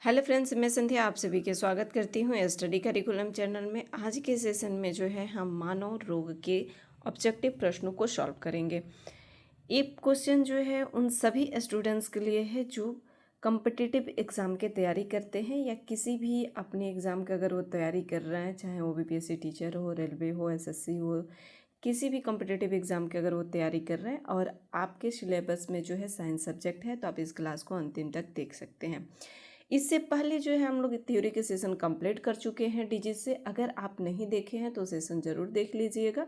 Hello friends, मैं संध्या आप सभी के स्वागत करती हूँ स्टडी करिकुलम चैनल में। आज के सेशन में जो है हम मानव रोग के ऑब्जेक्टिव प्रश्नों को सॉल्व करेंगे। ये क्वेश्चन जो है उन सभी स्टूडेंट्स के लिए है जो कॉम्पिटिटिव एग्ज़ाम की तैयारी करते हैं या किसी भी अपने एग्ज़ाम का अगर वो तैयारी कर रहे हैं, चाहे वो बीपीएससी टीचर हो, रेलवे हो, एसएससी हो, किसी भी कॉम्पिटिटिव एग्ज़ाम की अगर वो तैयारी कर रहे हैं और आपके सिलेबस में जो है साइंस सब्जेक्ट है, तो आप इस क्लास को अंतिम तक देख सकते हैं। इससे पहले जो है हम लोग थ्योरी के सेशन कंप्लीट कर चुके हैं डिजिट से। अगर आप नहीं देखे हैं तो सेशन ज़रूर देख लीजिएगा।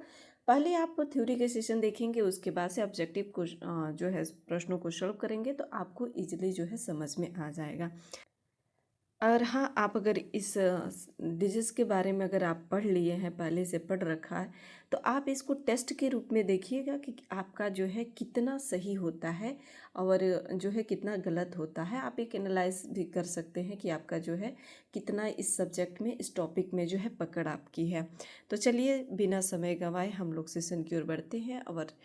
पहले आप थ्योरी के सेशन देखेंगे, उसके बाद से ऑब्जेक्टिव को जो है प्रश्नों को सॉल्व करेंगे तो आपको इजीली जो है समझ में आ जाएगा। और हाँ, आप अगर इस डिजीज़ के बारे में अगर आप पढ़ लिए हैं, पहले से पढ़ रखा है, तो आप इसको टेस्ट के रूप में देखिएगा कि आपका जो है कितना सही होता है और जो है कितना गलत होता है। आप एक एनालाइज भी कर सकते हैं कि आपका जो है कितना इस सब्जेक्ट में, इस टॉपिक में जो है पकड़ आपकी है। तो चलिए बिना समय गंवाए हम लोग सेशन की ओर बढ़ते हैं। और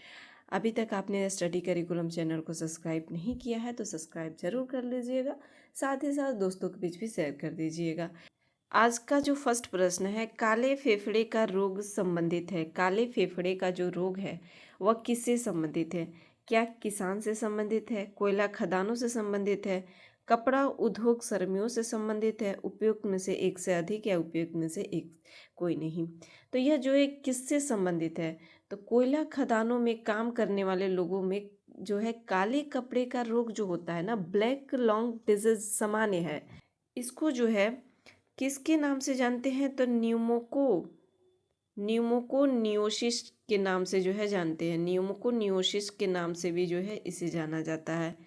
अभी तक आपने स्टडी करिकुलम चैनल को सब्सक्राइब नहीं किया है तो सब्सक्राइब जरूर कर लीजिएगा, साथ ही साथ दोस्तों के बीच भी शेयर कर दीजिएगा। आज का जो फर्स्ट प्रश्न है, काले फेफड़े का रोग संबंधित है। काले फेफड़े का जो रोग है वह किससे संबंधित है? क्या किसान से संबंधित है, कोयला खदानों से संबंधित है, कपड़ा उद्योग श्रमिकों से संबंधित है, उपयुक्त में से एक से अधिक या उपयुक्त में से एक कोई नहीं। तो यह जो है किससे संबंधित है? तो कोयला खदानों में काम करने वाले लोगों में जो है काले कपड़े का रोग जो होता है ना, ब्लैक लॉन्ग डिजीज सामान्य है। इसको जो है किसके नाम से जानते हैं? तो न्यूमोकोनियोसिस के नाम से जो है जानते हैं। न्यूमोकोनियोसिस के नाम से भी जो है इसे जाना जाता है।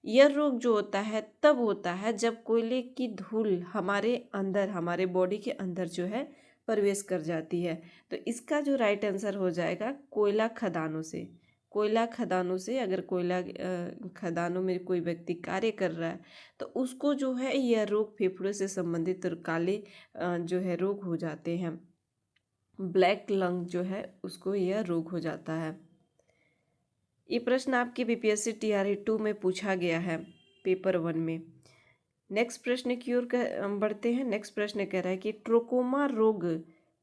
यह रोग जो होता है तब होता है जब कोयले की धूल हमारे अंदर, हमारे बॉडी के अंदर जो है प्रवेश कर जाती है। तो इसका जो राइट आंसर हो जाएगा कोयला खदानों से। कोयला खदानों से अगर कोयला खदानों में कोई व्यक्ति कार्य कर रहा है तो उसको जो है यह रोग फेफड़ों से संबंधित और काले जो है रोग हो जाते हैं। ब्लैक लंग जो है उसको यह रोग हो जाता है। ये प्रश्न आपके बीपीएससी टीआरई 2 में पूछा गया है, पेपर 1 में। नेक्स्ट प्रश्न की ओर बढ़ते हैं। नेक्स्ट प्रश्न कह रहा है कि ट्रोकोमा रोग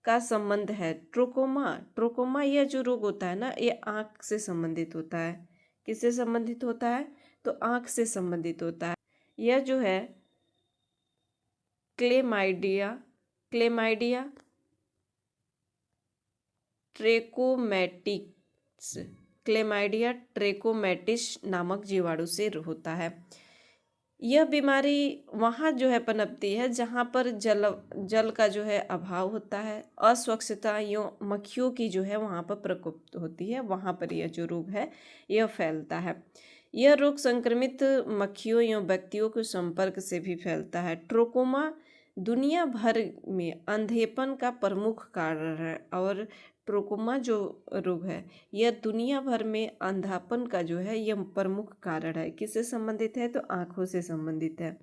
का संबंध है। ट्रोकोमा यह जो रोग होता है ना, ये आँख से संबंधित होता है। किससे संबंधित होता है? तो आँख से संबंधित होता है। यह जो है क्लेमाइडिया ट्रेकोमैटिस क्लेमाइडिया ट्रेकोमैटिस नामक जीवाणु से होता है। यह बीमारी वहाँ जो है पनपती है जहाँ पर जल का जो है अभाव होता है, अस्वच्छता यो मक्खियों की जो है वहाँ पर प्रकोप होती है, वहाँ पर यह जो रोग है यह फैलता है। यह रोग संक्रमित मक्खियों या व्यक्तियों के संपर्क से भी फैलता है। ट्रोकोमा दुनिया भर में अंधेपन का प्रमुख कारण है और ट्रोकोमा जो रोग है यह दुनिया भर में अंधापन का जो है यह प्रमुख कारण है। किससे संबंधित है? तो आँखों से संबंधित है।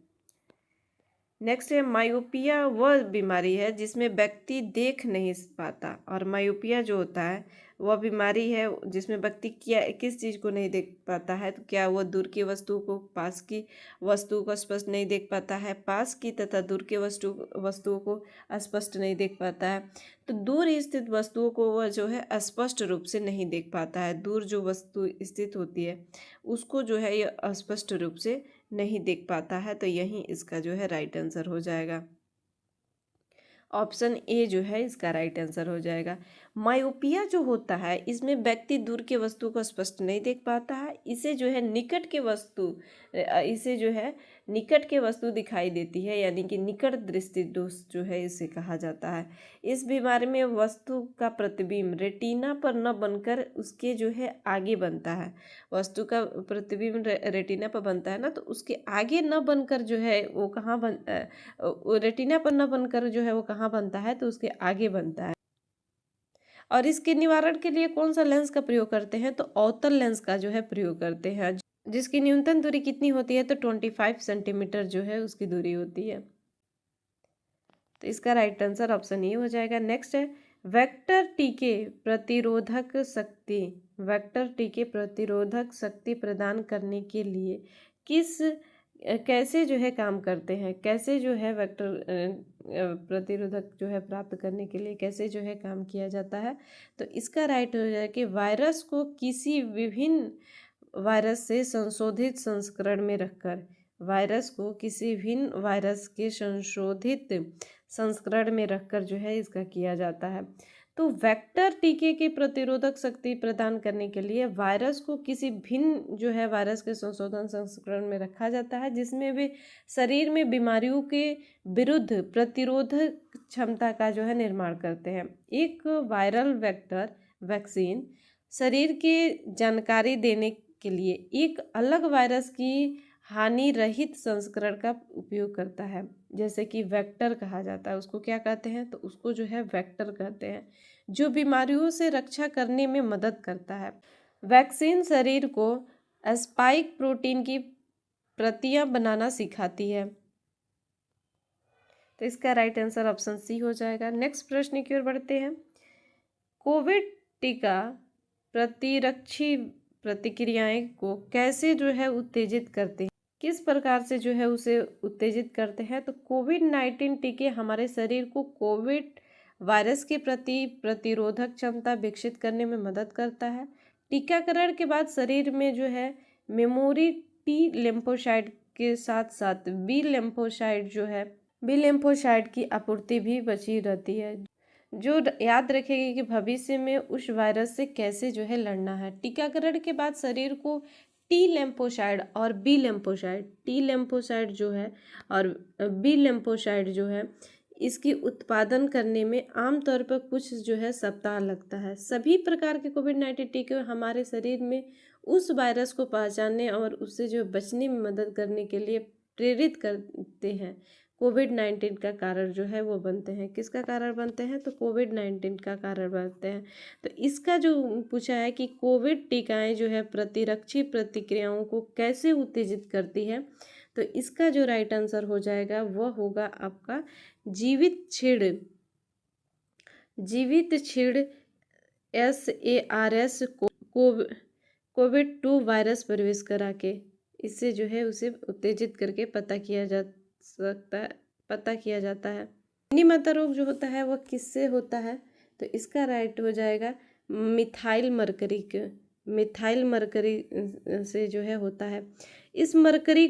नेक्स्ट है मायोपिया, वह बीमारी है जिसमें व्यक्ति देख नहीं पाता। और मायोपिया जो होता है वह बीमारी है जिसमें व्यक्ति क्या किस चीज़ को नहीं देख पाता है? तो क्या वह दूर की वस्तु को, पास की वस्तु को स्पष्ट नहीं देख पाता है, पास की तथा दूर की वस्तुओं को स्पष्ट नहीं देख पाता है। तो दूर स्थित वस्तुओं को वह जो है स्पष्ट रूप से नहीं देख पाता है। दूर जो वस्तु स्थित होती है उसको जो है यह स्पष्ट रूप से नहीं देख पाता है। तो यही इसका जो है राइट आंसर हो जाएगा। ऑप्शन ए जो है इसका राइट आंसर हो जाएगा। मायोपिया जो होता है इसमें व्यक्ति दूर के वस्तु को स्पष्ट नहीं देख पाता है। इसे जो है निकट के वस्तु इसे जो है निकट के वस्तु दिखाई देती है, यानी कि निकट दृष्टि दोष जो है इसे कहा जाता है। इस बीमारी में वस्तु का प्रतिबिंब रेटिना पर न बनकर उसके जो है आगे बनता है। वस्तु का प्रतिबिंब रेटिना पर बनता है ना, तो उसके आगे न बनकर जो है वो कहाँ रेटिना पर न बनकर जो है वो कहाँ बनता है? तो उसके आगे बनता है। और इसके निवारण के लिए कौन सा लेंस का प्रयोग करते हैं? तो अवतल लेंस का जो है प्रयोग करते हैं, जिसकी न्यूनतम दूरी कितनी होती है? तो 25 सेंटीमीटर जो है उसकी दूरी होती है। तो इसका राइट आंसर ऑप्शन ए हो जाएगा। नेक्स्ट है वेक्टर टीके प्रतिरोधक शक्ति। वेक्टर टीके प्रतिरोधक शक्ति प्रदान करने के लिए किस कैसे जो है काम करते हैं, कैसे जो है वेक्टर प्रतिरोधक जो है प्राप्त करने के लिए कैसे जो है काम किया जाता है। तो इसका राइट हो जाए कि वायरस को किसी विभिन्न वायरस से संशोधित संस्करण में रखकर, वायरस को किसी भिन्न वायरस के संशोधित संस्करण में रखकर जो है इसका किया जाता है। तो वेक्टर टीके की प्रतिरोधक शक्ति प्रदान करने के लिए वायरस को किसी भिन्न जो है वायरस के संशोधन संस्करण में रखा जाता है, जिसमें वे शरीर में बीमारियों के विरुद्ध प्रतिरोधक क्षमता का जो है निर्माण करते हैं। एक वायरल वेक्टर वैक्सीन शरीर की जानकारी देने के लिए एक अलग वायरस की हानि रहित संस्करण का उपयोग करता है, जैसे कि वेक्टर कहा जाता है। उसको क्या कहते हैं? तो उसको जो है वेक्टर कहते हैं, जो बीमारियों से रक्षा करने में मदद करता है। वैक्सीन शरीर को स्पाइक प्रोटीन की प्रतियां बनाना सिखाती है। तो इसका राइट आंसर ऑप्शन सी हो जाएगा। नेक्स्ट प्रश्न की ओर बढ़ते हैं। कोविड टीका प्रतिरक्षी प्रतिक्रियाएं को कैसे जो है उत्तेजित करते हैं, किस प्रकार से जो है उसे उत्तेजित करते हैं? तो कोविड-19 टीके हमारे शरीर को कोविड वायरस के प्रति प्रतिरोधक क्षमता विकसित करने में मदद करता है। टीकाकरण के बाद शरीर में जो है मेमोरी टी लिम्फोसाइट के साथ साथ बी लिम्फोसाइट की आपूर्ति भी बची रहती है, जो याद रखेगी कि भविष्य में उस वायरस से कैसे जो है लड़ना है। टीकाकरण के बाद शरीर को टी लिम्फोसाइट और बी लिम्फोसाइट जो है और बी लिम्फोसाइट जो है इसकी उत्पादन करने में आमतौर पर कुछ जो है सप्ताह लगता है। सभी प्रकार के कोविड-19 टीके हमारे शरीर में उस वायरस को पहचानने और उससे जो बचने में मदद करने के लिए प्रेरित करते हैं। कोविड-19 का कारण जो है वो बनते हैं। किसका कारण बनते हैं? तो कोविड-19 का कारण बनते हैं। तो इसका जो पूछा है कि कोविड टीकाएं जो है प्रतिरक्षी प्रतिक्रियाओं को कैसे उत्तेजित करती है, तो इसका जो राइट आंसर हो जाएगा वह होगा आपका जीवित छीड़ SARS कोविड-2 वायरस प्रवेश करा के इससे जो है उसे उत्तेजित करके पता किया जाता है। मिनी माता रोग जो होता है वह किससे होता है? तो इसका राइट हो जाएगा मिथाइल मरकरी से जो है होता है। इस मरकरी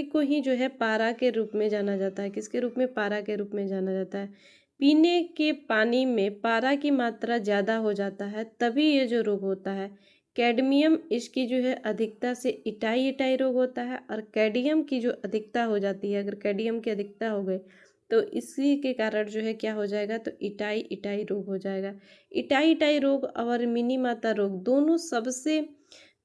को ही जो है पारा के रूप में जाना जाता है। किसके रूप में? पारा के रूप में जाना जाता है। पीने के पानी में पारा की मात्रा ज़्यादा हो जाता है, तभी ये जो रोग होता है। कैडमियम इसकी जो है अधिकता से इटाई रोग होता है, और कैडियम की जो अधिकता हो जाती है, अगर कैडियम की अधिकता हो गई तो इसी के कारण जो है क्या हो जाएगा? तो इटाई रोग हो जाएगा। इटाई रोग और मिनी माता रोग दोनों सबसे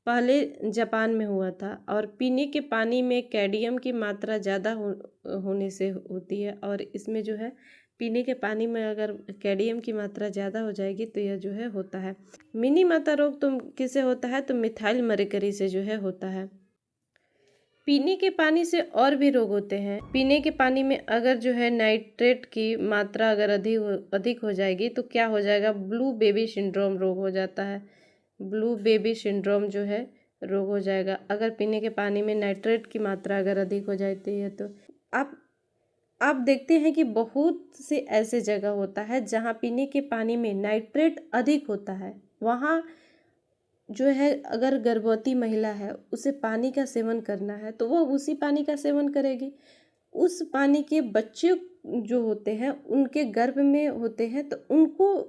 पहले जापान में हुआ था, और पीने के पानी में कैडियम की मात्रा ज़्यादा होने से होती है, और इसमें जो है पीने के पानी में अगर कैडियम की मात्रा ज़्यादा हो जाएगी तो यह जो है होता है। मिनी माता रोग तो किससे होता है? तो मिथाइल मरकरी से जो है होता है। पीने के पानी से और भी रोग होते हैं। पीने के पानी में अगर जो है नाइट्रेट की मात्रा अगर अधिक हो जाएगी तो क्या हो जाएगा? ब्लू बेबी सिंड्रोम रोग हो जाता है। ब्लू बेबी सिंड्रोम जो है रोग हो जाएगा अगर पीने के पानी में नाइट्रेट की मात्रा अगर अधिक हो जाती है। तो आप देखते हैं कि बहुत से ऐसे जगह होता है जहाँ पीने के पानी में नाइट्रेट अधिक होता है। वहाँ जो है अगर गर्भवती महिला है उसे पानी का सेवन करना है तो वो उसी पानी का सेवन करेगी। उस पानी के बच्चे जो होते हैं उनके गर्भ में होते हैं तो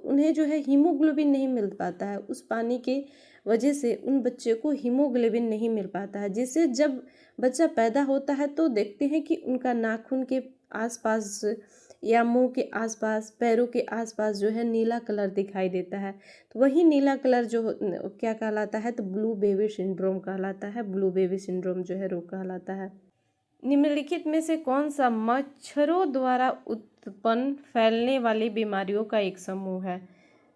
उन्हें जो है हीमोग्लोबिन नहीं मिल पाता है। उस पानी के वजह से उन बच्चे को हीमोग्लोबिन नहीं मिल पाता है, जिससे जब बच्चा पैदा होता है तो देखते हैं कि उनका नाखून के आसपास या मुंह के आसपास, पैरों के आसपास जो है नीला कलर दिखाई देता है। तो वही नीला कलर जो क्या कहलाता है? तो ब्लू बेबी सिंड्रोम कहलाता है। ब्लू बेबी सिंड्रोम जो है रोग कहलाता है। निम्नलिखित में से कौन सा मच्छरों द्वारा उत्पन्न फैलने वाली बीमारियों का एक समूह है?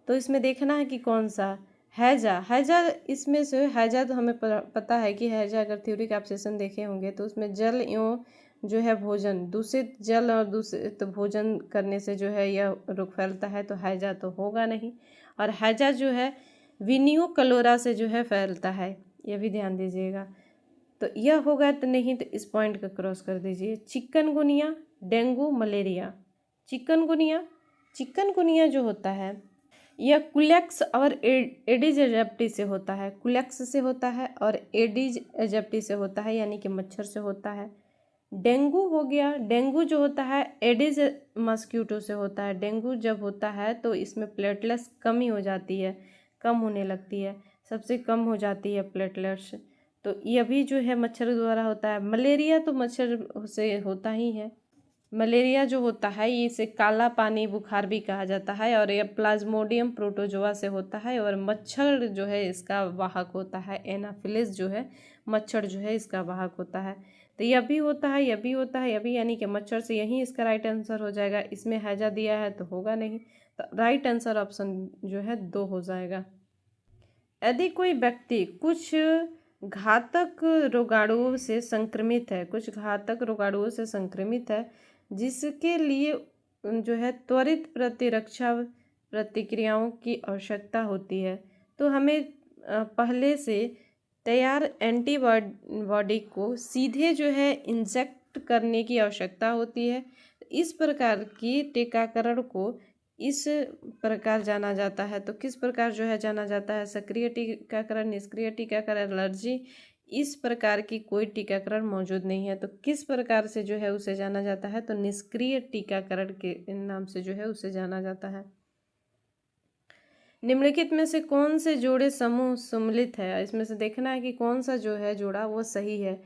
तो इसमें देखना है कि कौन सा। हैजा इसमें से हैजा तो हमें पता है कि हैजा अगर थ्योरी का आप सेशन देखे होंगे तो उसमें जल एवं जो है भोजन, दूषित जल और दूषित भोजन करने से जो है यह रोग फैलता है, तो हैजा तो होगा नहीं। और हैजा जो है विनियो क्लोरा से जो है फैलता है, यह भी ध्यान दीजिएगा। तो यह होगा तो नहीं, तो इस पॉइंट का क्रॉस कर दीजिए। Chikungunya, dengue, malaria. चिकनगुनिया जो होता है यह कुलेक्स और एडिज एजिप्टी से होता है। कुलेक्स से होता है और एडिज एजिप्टी से होता है, यानी कि मच्छर से होता है। डेंगू हो गया, डेंगू जो होता है एडिज मस्क्यूटो से होता है। डेंगू जब होता है तो इसमें प्लेटलेट्स कमी हो जाती है, कम होने लगती है, सबसे कम हो जाती है प्लेटलेट्स, तो यह भी जो है मच्छर द्वारा होता है। मलेरिया तो मच्छर से होता ही है। मलेरिया जो होता है इसे काला पानी बुखार भी कहा जाता है और यह प्लाज्मोडियम प्रोटोजोआ से होता है और मच्छर जो है इसका वाहक होता है। एनाफिलिस जो है मच्छर जो है इसका वाहक होता है। तो यह भी होता है, यह भी होता है, यह भी, यानी कि मच्छर से, यही इसका राइट आंसर हो जाएगा। इसमें हैजा दिया है तो होगा नहीं, तो राइट आंसर ऑप्शन जो है 2 हो जाएगा। यदि कोई व्यक्ति कुछ घातक रोगाणुओं से संक्रमित है, कुछ घातक रोगाणुओं से संक्रमित है जिसके लिए जो है त्वरित प्रतिरक्षा प्रतिक्रियाओं की आवश्यकता होती है, तो हमें पहले से तैयार एंटीबॉडी को सीधे जो है इंजेक्ट करने की आवश्यकता होती है। इस प्रकार की टीकाकरण को इस प्रकार जाना जाता है। तो किस प्रकार जो है जाना जाता है? सक्रिय टीकाकरण, निष्क्रिय टीकाकरण, एलर्जी, इस प्रकार की कोई टीकाकरण मौजूद नहीं है। तो किस प्रकार से जो है उसे जाना जाता है? तो निष्क्रिय टीकाकरण के नाम से जो है उसे जाना जाता है। निम्नलिखित में से कौन से जोड़े समूह सम्मिलित है? इसमें से देखना है कि कौन सा जो है जोड़ा वो सही है।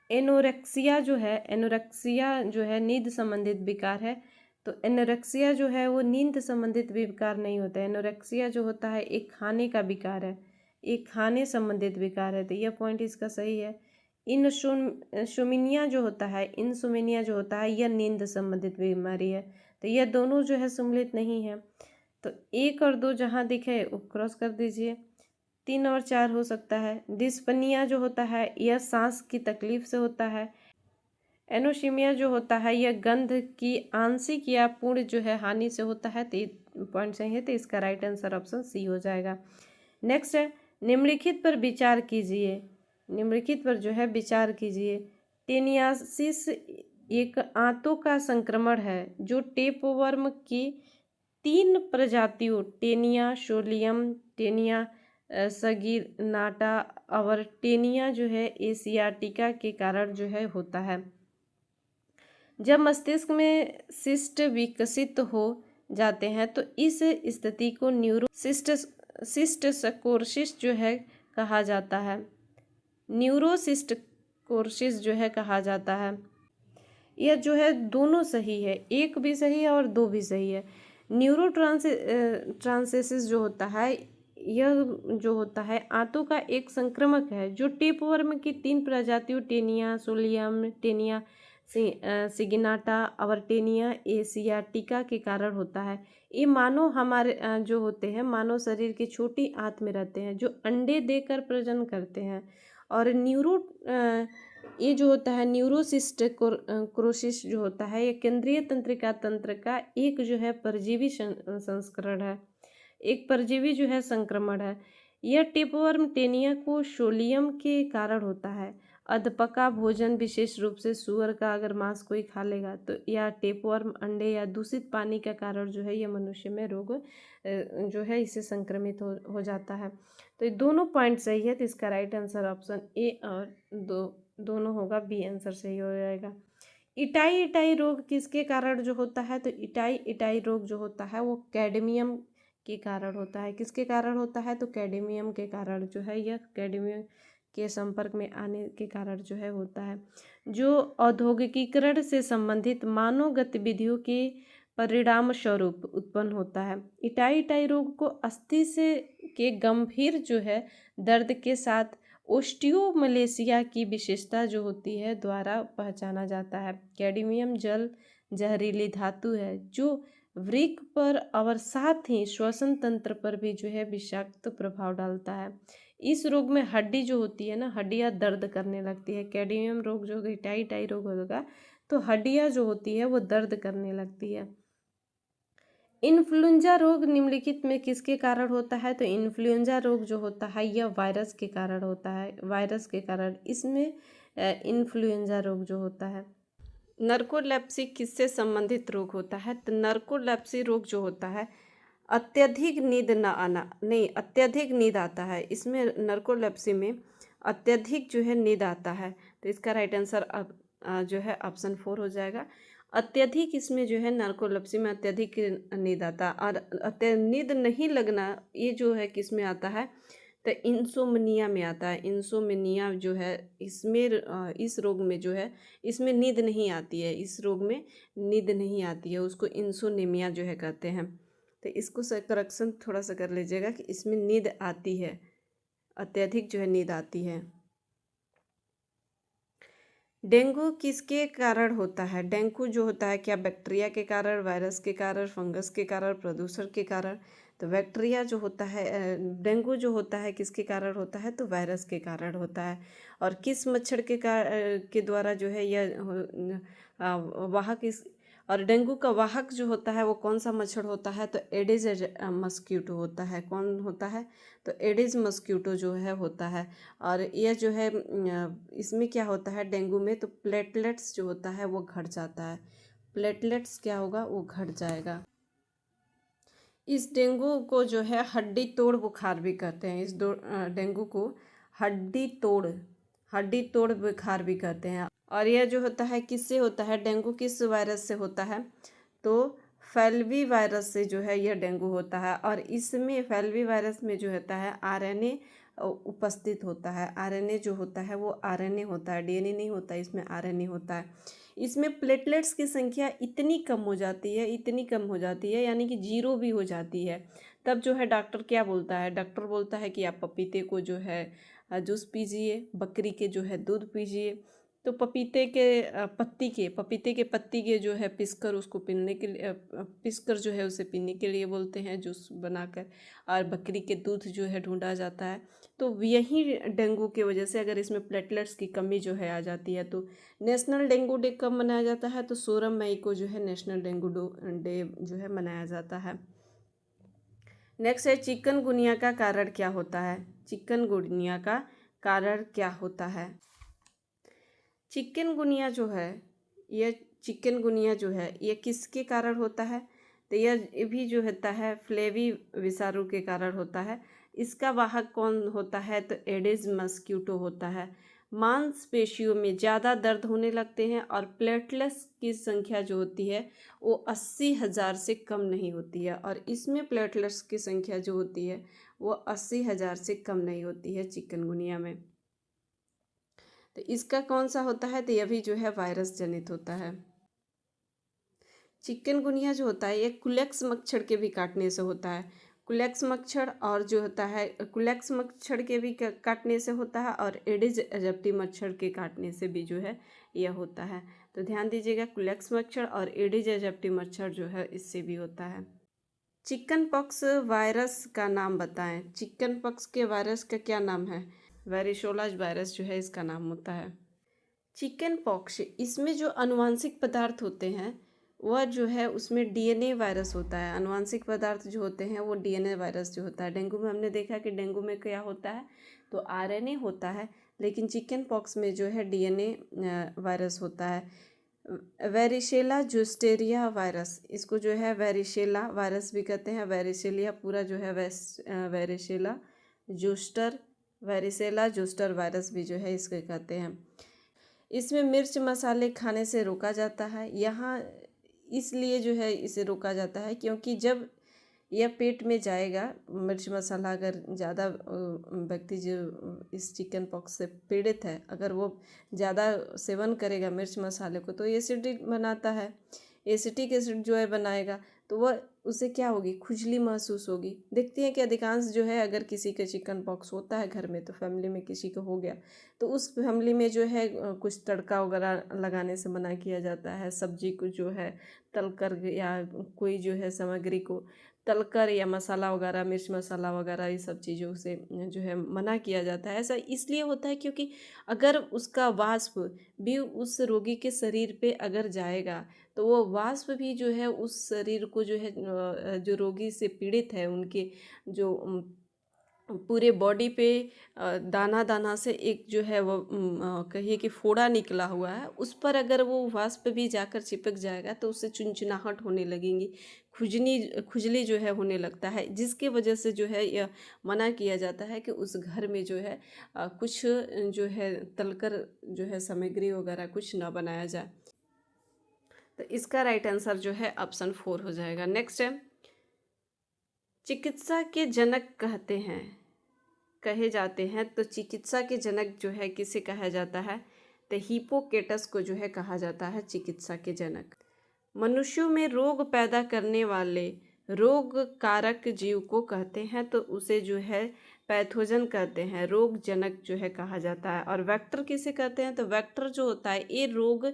एनोरेक्सिया जो है, एनोरेक्सिया जो है नींद संबंधित विकार है, तो एनोरेक्सिया जो है वो नींद संबंधित विकार नहीं होता है। एनोरेक्सिया जो होता है एक खाने का विकार है, एक खाने संबंधित विकार है, तो यह पॉइंट इसका सही है। इंसोमिनिया जो होता है, इंसोमिनिया जो होता है यह नींद संबंधित बीमारी है, तो यह दोनों जो है सम्मिलित नहीं है। तो 1 और 2 जहाँ दिखे वो क्रॉस कर दीजिए। 3 और 4 हो सकता है। डिस्पनिया जो होता है यह सांस की तकलीफ से होता है। एनोशिमिया जो होता है यह गंध की आंशिक या पूर्ण जो है हानि से होता है, तो पॉइंट सही है, तो इसका राइट आंसर ऑप्शन सी हो जाएगा। नेक्स्ट है, निम्नलिखित पर विचार कीजिए, निम्नलिखित पर जो है विचार कीजिए। टेनियासिस एक आंतों का संक्रमण है जो टेपवर्म की 3 प्रजातियों टेनिया सोलियम, टेनिया सगिनाटा और टेनिया जो है एशियाटिका के कारण जो है होता है। जब मस्तिष्क में सिस्ट विकसित हो जाते हैं तो इस स्थिति को न्यूरोसिस्टोसिस जो है कहा जाता है। न्यूरोसिस्टोसिस जो है कहा जाता है। यह जो है दोनों सही है, 1 भी सही है और 2 भी सही है। ट्रांसेसिस जो होता है यह जो होता है आंतों का एक संक्रमक है जो टेपवर्म की 3 प्रजातियों टेनिया सोलियम, टेनिया सिगिनाटा और टेनिया एशियाटिका के कारण होता है। ये मानव हमारे जो होते हैं मानव शरीर की छोटी आंत में रहते हैं जो अंडे देकर प्रजनन करते हैं। और ये जो होता है न्यूरोसिस्टोसिस जो होता है ये केंद्रीय तंत्रिका तंत्र का एक जो है परजीवी संस्करण है, एक परजीवी जो है संक्रमण है। यह टेपवर्म टेनिया को सोलियम के कारण होता है। अधपका भोजन, विशेष रूप से सूअर का अगर मांस कोई खा लेगा तो या टेपवर्म अंडे या दूषित पानी का कारण जो है यह मनुष्य में रोग जो है इससे संक्रमित हो जाता है। तो ये दोनों पॉइंट सही है, तो इसका राइट आंसर ऑप्शन ए और दोनों होगा, बी आंसर सही हो जाएगा। इटाई रोग किसके कारण जो होता है? तो इटाई रोग जो होता है वो कैडमियम के कारण होता है। किसके कारण होता है? तो कैडमियम के कारण जो है, यह कैडमियम के संपर्क में आने के कारण जो है होता है, जो औद्योगिकीकरण से संबंधित मानव गतिविधियों के परिणाम स्वरूप उत्पन्न होता है। इटाई रोग को अस्थि से के गंभीर जो है दर्द के साथ ओस्टियोमलेशिया की विशेषता जो होती है द्वारा पहचाना जाता है। कैडमियम जल जहरीली धातु है जो वृक्क पर और साथ ही श्वसन तंत्र पर भी जो है विषाक्त प्रभाव डालता है। इस रोग में हड्डी जो होती है ना, हड्डियां दर्द करने लगती है। कैडमियम रोग जो इटाई रोग होगा तो हड्डियां जो होती है वो दर्द करने लगती है। इन्फ्लुएंजा रोग निम्नलिखित में किसके कारण होता है? तो इन्फ्लुएंजा रोग जो होता है यह वायरस के कारण होता है, वायरस के कारण इसमें इन्फ्लुएंजा रोग जो होता है। नर्कोलेप्सी किससे संबंधित रोग होता है? तो नर्कोलेप्सी रोग जो होता है अत्यधिक नींद न आना, नहीं अत्यधिक नींद आता है इसमें, नर्कोलेप्सी में अत्यधिक जो है नींद आता है। तो इसका राइट आंसर अब जो है ऑप्शन 4 हो जाएगा। अत्यधिक इसमें जो है नार्कोलेप्सी में अत्यधिक नींद आता, और नींद नहीं लगना ये जो है किस में आता है? तो इंसोमनिया में आता है। इंसोमनिया जो है इसमें इस रोग में जो है इसमें नींद नहीं आती है, इस रोग में नींद नहीं आती है, उसको इंसोनेमिया जो है कहते हैं। तो इसको करेक्शन थोड़ा सा कर लीजिएगा कि इसमें नींद आती है, अत्यधिक जो है नींद आती है। डेंगू किसके कारण होता है? डेंगू जो होता है क्या बैक्टीरिया के कारण, वायरस के कारण, फंगस के कारण, प्रदूषण के कारण? तो बैक्टीरिया जो होता है, डेंगू जो होता है किसके कारण होता है? तो वायरस के कारण होता है। और किस मच्छर के द्वारा जो है यह वाहक इस, और डेंगू का वाहक जो होता है वो कौन सा मच्छर होता है? तो एडिस मस्क्यूटो होता है। कौन होता है? तो एडिस मस्क्यूटो जो है होता है। और यह जो है इसमें क्या होता है डेंगू में? तो प्लेटलेट्स जो होता है वो घट जाता है, प्लेटलेट्स क्या होगा? वो घट जाएगा। इस डेंगू को जो है हड्डी तोड़ बुखार भी कहते हैं। इस डेंगू को हड्डी तोड़ बुखार भी कहते हैं। और यह जो होता है किससे होता है? डेंगू किस वायरस से होता है? तो फैलवी वायरस से जो है यह डेंगू होता है। और इसमें फैलवी वायरस में जो होता है आरएनए उपस्थित होता है। आरएनए जो होता है वो आरएनए होता है, डीएनए नहीं होता, इसमें आरएनए होता है। इसमें प्लेटलेट्स की संख्या इतनी कम हो जाती है, इतनी कम हो जाती है, यानी कि जीरो भी हो जाती है। तब जो है डॉक्टर क्या बोलता है? डॉक्टर बोलता है कि आप पपीते को जो है जूस पीजिए, बकरी के जो है दूध पीजिए। तो पपीते के पत्ती के जो है पिसकर उसको पीने के लिए पिसकर जो है उसे पीने के लिए बोलते हैं जूस बनाकर। और बकरी के दूध जो है ढूंढा जाता है। तो यही डेंगू की वजह से अगर इसमें प्लेटलेट्स की कमी जो है आ जाती है तो नेशनल डेंगू डे कब मनाया जाता है? तो 16 मई को जो है नेशनल डेंगू डे जो है मनाया जाता है। नेक्स्ट है चिकनगुनिया का कारण क्या होता है? चिकनगुनिया का कारण क्या होता है? चिकनगुनिया जो है ये किसके कारण होता है? तो यह भी जो होता है फ्लेवी विषाणु के कारण होता है। इसका वाहक कौन होता है? तो एडिस मस्क्यूटो होता है। मांसपेशियों में ज़्यादा दर्द होने लगते हैं और प्लेटलेट्स की संख्या जो होती है वो 80,000 से कम नहीं होती है। और इसमें प्लेटलेट्स की संख्या जो होती है वो 80,000 से कम नहीं होती है चिकनगुनिया में। तो इसका कौन सा होता है? तो यह भी जो है वायरस जनित होता है। चिकनगुनिया जो होता है ये कुलेक्स मच्छर के भी काटने से होता है। कुलेक्स मच्छर और जो होता है कुलेक्स मच्छर के भी काटने से होता है, और एडिस एजिप्टी मच्छर के काटने से भी जो है यह होता है। तो ध्यान दीजिएगा, कुलेक्स मच्छर और एडिस एजिप्टी मच्छर जो है इससे भी होता है। चिकन पॉक्स वायरस का नाम बताएं। चिकन पॉक्स के वायरस का क्या नाम है? वेरिशोला वायरस जो है इसका नाम होता है। चिकन पॉक्स इसमें जो आनुवांशिक पदार्थ होते हैं वह जो है उसमें डीएनए वायरस होता है। आनुवांशिक पदार्थ जो होते हैं वो डीएनए वायरस जो होता है। डेंगू में हमने देखा कि डेंगू में क्या होता है? तो आरएनए होता है, लेकिन चिकन पॉक्स में जो है डीएनए वायरस होता है। वेरिशेला जोस्टेरिया वायरस, इसको जो है वेरिशेला वायरस भी कहते हैं। वेरिशेलिया पूरा जो है वेरिशेला जोस्टर वायरस भी जो है इसके कहते हैं। इसमें मिर्च मसाले खाने से रोका जाता है। यहाँ इसलिए जो है इसे रोका जाता है क्योंकि जब यह पेट में जाएगा, मिर्च मसाला अगर ज़्यादा व्यक्ति जो इस चिकन पॉक्स से पीड़ित है अगर वो ज़्यादा सेवन करेगा मिर्च मसाले को तो एसिडिक बनाता है। एसिटिक एसिड जो है बनाएगा तो वह उसे क्या होगी? खुजली महसूस होगी। देखते हैं कि अधिकांश जो है अगर किसी का चिकन पॉक्स होता है घर में, तो फैमिली में किसी को हो गया तो उस फैमिली में जो है कुछ तड़का वगैरह लगाने से मना किया जाता है। सब्जी को जो है तल कर या कोई जो है सामग्री को तलकर या मसाला वगैरह, मिर्च मसाला वगैरह, ये सब चीज़ों से जो है मना किया जाता है। ऐसा इसलिए होता है क्योंकि अगर उसका वाष्प भी उस रोगी के शरीर पे अगर जाएगा तो वो वाष्प भी जो है उस शरीर को जो है जो रोगी से पीड़ित है उनके जो पूरे बॉडी पे दाना दाना से एक जो है वो कहिए कि फोड़ा निकला हुआ है, उस पर अगर वो वाष्प भी जाकर चिपक जाएगा तो उससे चुनचुनाहट होने लगेंगी, खुजली जो है होने लगता है, जिसके वजह से जो है यह मना किया जाता है कि उस घर में जो है कुछ जो है तलकर जो है सामग्री वगैरह कुछ ना बनाया जाए। तो इसका राइट आंसर जो है ऑप्शन 4 हो जाएगा। नेक्स्ट है, चिकित्सा के जनक कहे जाते हैं, तो चिकित्सा के जनक जो है किसे कहा जाता है? तो हिप्पोक्रेटस को जो है कहा जाता है चिकित्सा के जनक। मनुष्यों में रोग पैदा करने वाले रोग कारक जीव को कहते हैं, तो उसे जो है पैथोजन कहते हैं, रोग जनक जो है कहा जाता है। और वेक्टर किसे कहते हैं? तो वेक्टर जो होता है ये रोग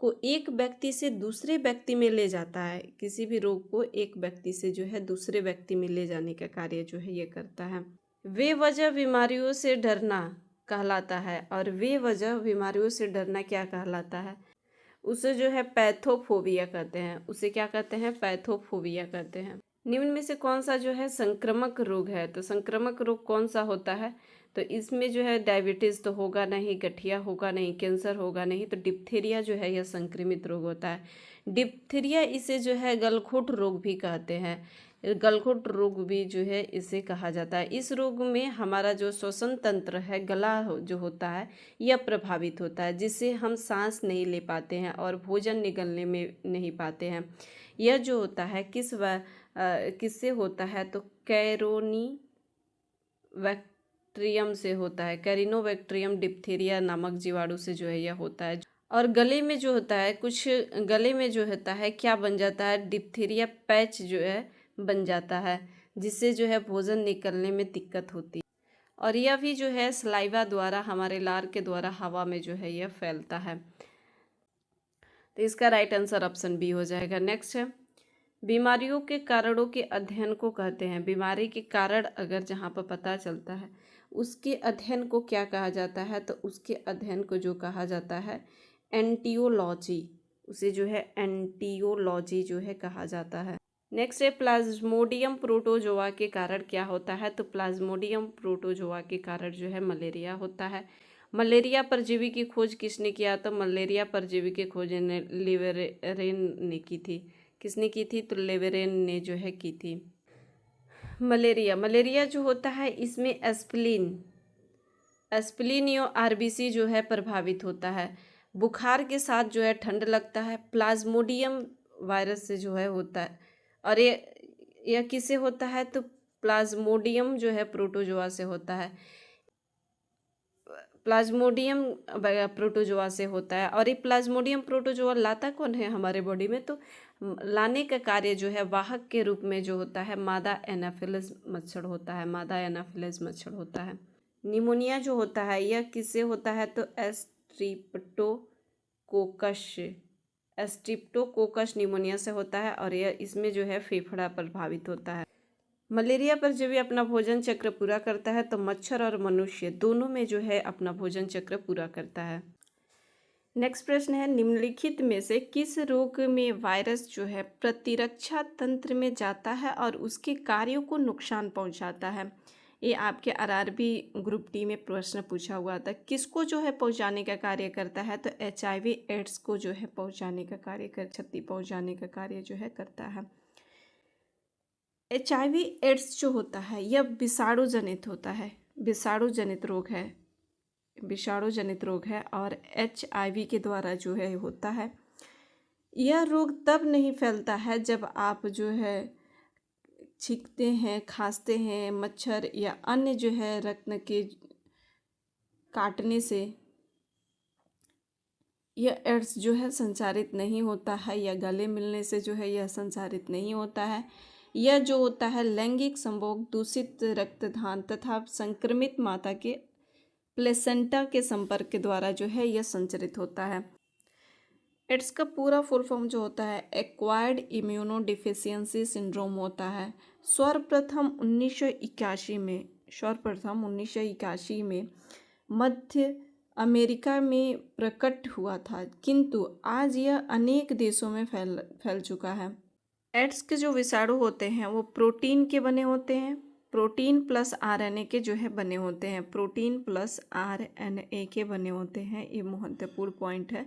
को एक व्यक्ति से दूसरे व्यक्ति में ले जाता है, किसी भी रोग को एक व्यक्ति से जो है दूसरे व्यक्ति में ले जाने का कार्य जो है ये करता है। वे वजह बीमारियों से डरना कहलाता है, और वे वजह बीमारियों से डरना क्या कहलाता है? उसे जो है पैथोफोबिया कहते हैं। उसे क्या कहते हैं? पैथोफोबिया कहते हैं। निम्न में से कौन सा जो है संक्रामक रोग है? तो संक्रामक रोग कौन सा होता है? तो इसमें जो है डायबिटीज़ तो होगा नहीं, गठिया होगा नहीं, कैंसर होगा नहीं, तो डिप्थीरिया जो है यह संक्रमित रोग होता है। डिप्थीरिया इसे जो है गलघोंट रोग भी कहते हैं, गलघोंट रोग भी जो है इसे कहा जाता है। इस रोग में हमारा जो श्वसन तंत्र है, गला जो होता है यह प्रभावित होता है, जिससे हम सांस नहीं ले पाते हैं और भोजन निगलने में नहीं पाते हैं। यह जो होता है किससे होता है? तो कैरोनी बैक्टीरियम से होता है, कैरिनोबैक्टीरियम डिप्थीरिया नामक जीवाणु से जो है यह होता है। और गले में जो होता है गले में जो होता है क्या बन जाता है? डिप्थीरिया पैच जो है बन जाता है, जिससे जो है भोजन निकलने में दिक्कत होती है। और यह भी जो है सलाइवा द्वारा, हमारे लार के द्वारा हवा में जो है यह फैलता है। तो इसका राइट आंसर ऑप्शन बी हो जाएगा। नेक्स्ट है, बीमारियों के कारणों के अध्ययन को कहते हैं। बीमारी के कारण अगर जहाँ पर पता चलता है उसके अध्ययन को क्या कहा जाता है? तो उसके अध्ययन को जो कहा जाता है एंटियोलॉजी, उसे जो है एंटियोलॉजी जो है कहा जाता है। नेक्स्ट है, प्लाज्मोडियम प्रोटोजोआ के कारण क्या होता है? तो प्लाज्मोडियम प्रोटोजोआ के कारण जो है मलेरिया होता है। मलेरिया परजीवी की खोज किसने किया? तो मलेरिया परजीवी की खोज लेवेरेन ने की थी। किसने की थी? तो लेवेरेन ने जो है की थी। मलेरिया जो होता है इसमें एस्प्लिन या आरबीसी जो है प्रभावित होता है। बुखार के साथ जो है ठंड लगता है, प्लाज्मोडियम वायरस से जो है होता है। और यह किससे होता है? तो प्लाज्मोडियम जो है प्रोटोजोआ से होता है, प्लाज्मोडियम प्रोटोजोआ से होता है। और ये प्लाज्मोडियम प्रोटोजोआ लाता कौन है हमारे बॉडी में? तो लाने का कार्य जो है वाहक के रूप में जो होता है मादा एनाफिलस मच्छर होता है, मादा एनाफिलस मच्छर होता है। निमोनिया जो होता है यह किससे होता है? तो एस्ट्रिप्टोकोकस निमोनिया से होता है, और यह इसमें जो है फेफड़ा प्रभावित होता है। मलेरिया परजीवी अपना भोजन चक्र पूरा करता है, तो मच्छर और मनुष्य दोनों में जो है अपना भोजन चक्र पूरा करता है। नेक्स्ट प्रश्न है, निम्नलिखित में से किस रोग में वायरस जो है प्रतिरक्षा तंत्र में जाता है और उसके कार्यों को नुकसान पहुंचाता है? ये आपके आरआरबी ग्रुप डी में प्रश्न पूछा हुआ था। किसको जो है पहुंचाने का कार्य करता है? तो HIV एड्स को जो है पहुंचाने का कार्य क्षति पहुंचाने का कार्य जो है करता है। HIV एड्स जो होता है यह विषाणु जनित होता है, विषाणु जनित रोग है और HIV के द्वारा जो है होता है। यह रोग तब नहीं फैलता है जब आप जो है छींकते हैं, खांसते हैं, मच्छर या अन्य जो है रत्न के काटने से यह एड्स जो है संचारित नहीं होता है, या गले मिलने से जो है यह संचारित नहीं होता है। यह जो होता है लैंगिक संभोग, दूषित रक्तदान तथा संक्रमित माता के प्लेसेंटा के संपर्क के द्वारा जो है यह संचरित होता है। एड्स का पूरा फुल फॉर्म जो होता है एक्वायर्ड इम्यूनो डिफिशियंसी सिंड्रोम होता है। सर्वप्रथम 1981 में मध्य अमेरिका में प्रकट हुआ था, किंतु आज यह अनेक देशों में फैल चुका है। एड्स के जो विषाणु होते हैं वो प्रोटीन के बने होते हैं, प्रोटीन प्लस आरएनए के जो है बने होते हैं, प्रोटीन प्लस आरएनए के बने होते हैं। ये महत्वपूर्ण पॉइंट है,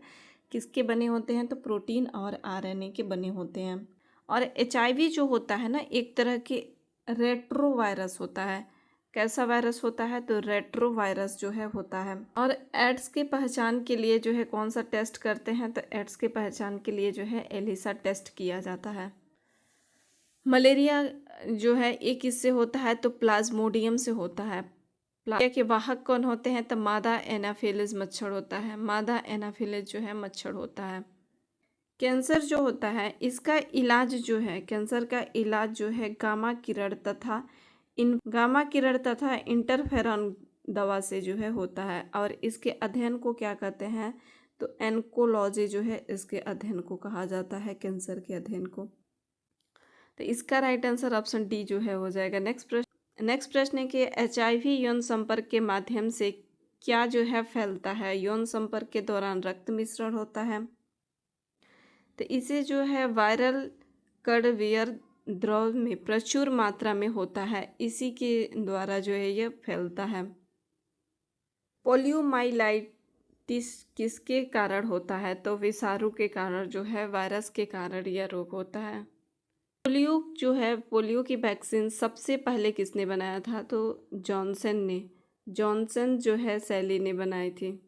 किसके बने होते हैं, तो प्रोटीन और आरएनए के बने होते हैं। और एचआईवी जो होता है ना, एक तरह के रेट्रो वायरस होता है। कैसा वायरस होता है, तो रेट्रो वायरस जो है होता है। और एड्स की पहचान के लिए जो है कौन सा टेस्ट करते हैं, तो एड्स की पहचान के लिए जो है एलिसा टेस्ट किया जाता है। मलेरिया जो है एक किससे होता है, तो प्लाज्मोडियम से होता है। मलेरिया के वाहक कौन होते हैं, तो मादा एनाफिलिस मच्छर होता है। मादा एनाफिलिस जो है मच्छर होता है। कैंसर जो होता है इसका इलाज जो है, कैंसर का इलाज जो है गामा किरण तथा इंटरफेरॉन दवा से जो है होता है। और इसके अध्ययन को क्या कहते हैं, तो एन्कोलॉजी जो है इसके अध्ययन को कहा जाता है, कैंसर के अध्ययन को। तो इसका राइट आंसर ऑप्शन डी जो है हो जाएगा। नेक्स्ट प्रश्न है कि एचआईवी यौन संपर्क के माध्यम से क्या जो है फैलता है। यौन संपर्क के दौरान रक्त मिश्रण होता है, तो इसे जो है वायरल कर्डवेयर द्रव में प्रचुर मात्रा में होता है, इसी के द्वारा जो है यह फैलता है। पोलियोमाइलाइटिस किसके कारण होता है, तो विषाणु के कारण जो है, वायरस के कारण यह रोग होता है। पोलियो की वैक्सीन सबसे पहले किसने बनाया था, तो जॉनसन जो है सैली ने बनाई थी।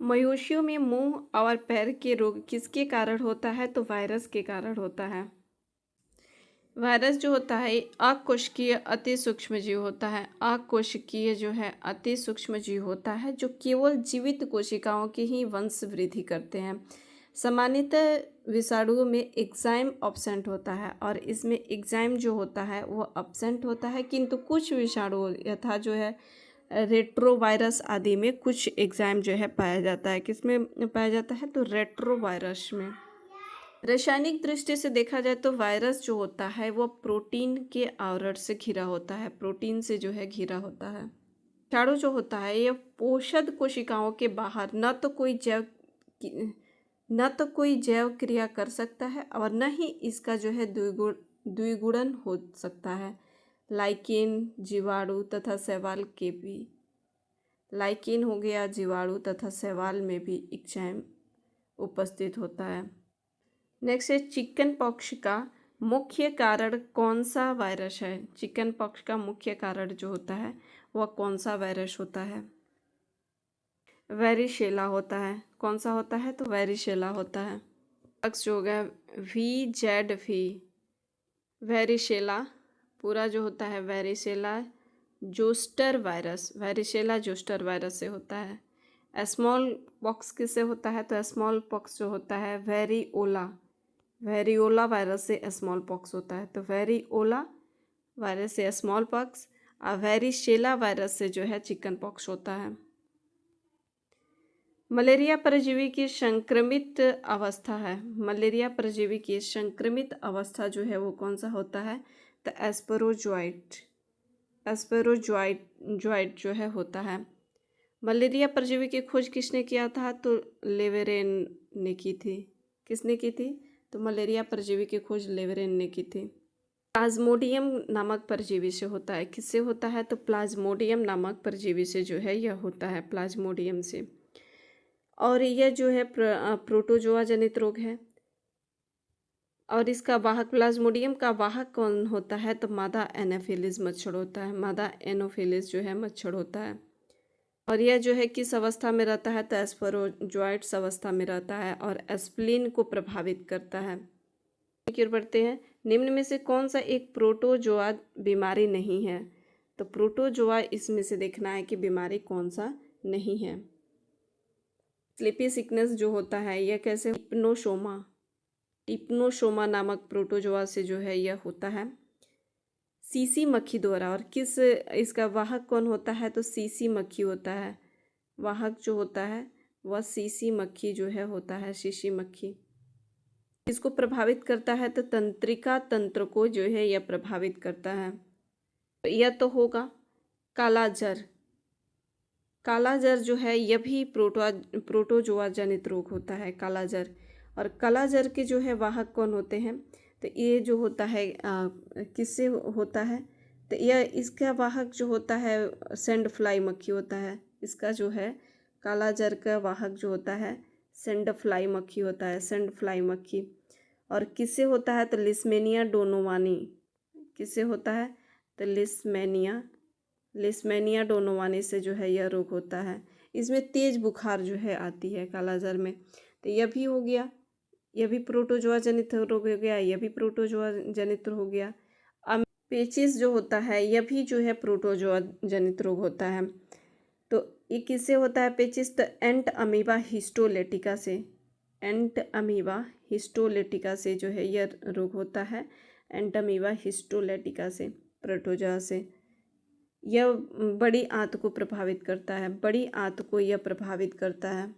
मवेशियों में मुंह और पैर के रोग किसके कारण होता है, तो वायरस के कारण होता है। वायरस जो होता है अकोशिकीय अति सूक्ष्म जीव होता है। अकोशिकीय जो है अति सूक्ष्म जीव होता है, जो केवल जीवित कोशिकाओं की ही वंश वृद्धि करते हैं। सामान्यतः विषाणुओं में एंजाइम एब्सेंट होता है, और इसमें एंजाइम जो होता है वो एब्सेंट होता है, किंतु कुछ विषाणु यथा जो है रेट्रोवायरस आदि में कुछ एंजाइम जो है पाया जाता है। किसमें पाया जाता है, तो रेट्रोवायरस में। रासायनिक दृष्टि से देखा जाए तो वायरस जो होता है वो प्रोटीन के आवरण से घिरा होता है, प्रोटीन से जो है घिरा होता है। विषाणु जो होता है यह पोषक कोशिकाओं के बाहर न तो कोई जैव क्रिया कर सकता है, और न ही इसका जो है द्विगुणन हो सकता है। लाइकेन, जीवाणु तथा शैवाल के भी, लाइकेन हो गया, जीवाणु तथा शैवाल में भी एंजाइम उपस्थित होता है। नेक्स्ट है चिकन पॉक्स का मुख्य कारण कौन सा वायरस है। चिकन पॉक्स का मुख्य कारण जो होता है वह कौन सा वायरस होता है, वेरिशेला होता है। कौन सा होता है, तो वेरिशेला होता है। पॉक्स जो हो गया VZV, वेरिशेला पूरा जो होता है वेरिशेला जोस्टर वायरस, वेरिशेला जोस्टर वायरस से होता है। स्मॉल पॉक्स किससे होता है, तो स्मॉल पॉक्स जो होता है वेरियोला वायरस से स्मॉल पॉक्स होता है। तो वेरियोला वायरस से स्मॉल पॉक्स और वेरिशेला वायरस से जो है चिकन पॉक्स होता है। मलेरिया परजीवी की संक्रमित अवस्था है। मलेरिया परजीवी की संक्रमित अवस्था जो है वो कौन सा होता है, तो एस्पेरोजोइट जो है होता है। मलेरिया परजीवी की खोज किसने किया था, तो लेवेरेन ने की थी। किसने की थी, तो मलेरिया परजीवी की खोज लेवेरेन ने की थी। प्लाज्मोडियम नामक परजीवी से होता है। किससे होता है, तो प्लाज्मोडियम नामक परजीवी से जो है यह होता है, प्लाज्मोडियम से। और यह जो है प्रोटोजोआ जनित रोग है। और इसका वाहक, प्लाज्मोडियम का वाहक कौन होता है, तो मादा एनाफिलिस मच्छर होता है। मादा एनोफिलिस जो है मच्छर होता है। और यह जो है किस अवस्था में रहता है, तो एस्पेरोजोइट्स अवस्था में रहता है और स्प्लीन को प्रभावित करता है। की ओर बढ़ते हैं। निम्न में से कौन सा एक प्रोटोजोआ बीमारी नहीं है, तो प्रोटोजोआ इसमें से देखना है कि बीमारी कौन सा नहीं है। स्लीपी सिकनेस जो होता है यह कैसे, टिप्नोसोमा नामक प्रोटोजोआ से जो है यह होता है सीसी मक्खी द्वारा। और इसका वाहक कौन होता है, तो सीसी मक्खी होता है। वाहक जो होता है वह शीशी मक्खी जो है होता है, शीशी मक्खी। इसको प्रभावित करता है तो तंत्रिका तंत्र को जो है यह प्रभावित करता है। तो यह तो होगा काला जर। काला जर जो है यह भी प्रोटोजोआ जनित रोग होता है, काला जर। और काला जर के जो है वाहक कौन होते हैं? तो ये जो होता है किससे होता है? तो यह इसका वाहक जो होता है सैंड फ्लाई मक्खी होता है। इसका जो है काला जर का वाहक जो होता है सैंड फ्लाई मक्खी होता है, सैंड फ्लाई मक्खी। और किससे होता है? तो लिस्मेनिया डोनोवानी। किससे होता है? तो लिस्मेनिया डोनोवानी से जो है यह रोग होता है। इसमें तेज बुखार जो है आती है काला जर में। तो यह भी हो गया, यह भी प्रोटोजोआ जनित रोग हो गया, यह भी प्रोटोजोआ जनित हो गया। अब पेचिस जो होता है यह भी जो है प्रोटोजोआ जनित रोग होता है। तो ये किससे होता है पेचिस? तो एंट अमीबा हिस्टोलेटिका से, एंट अमीबा हिस्टोलेटिका से जो है यह रोग होता है, एंट अमीबा हिस्टोलेटिका से, प्रोटोजोआ से। यह बड़ी आंत को प्रभावित करता है, बड़ी आंत को यह प्रभावित करता है।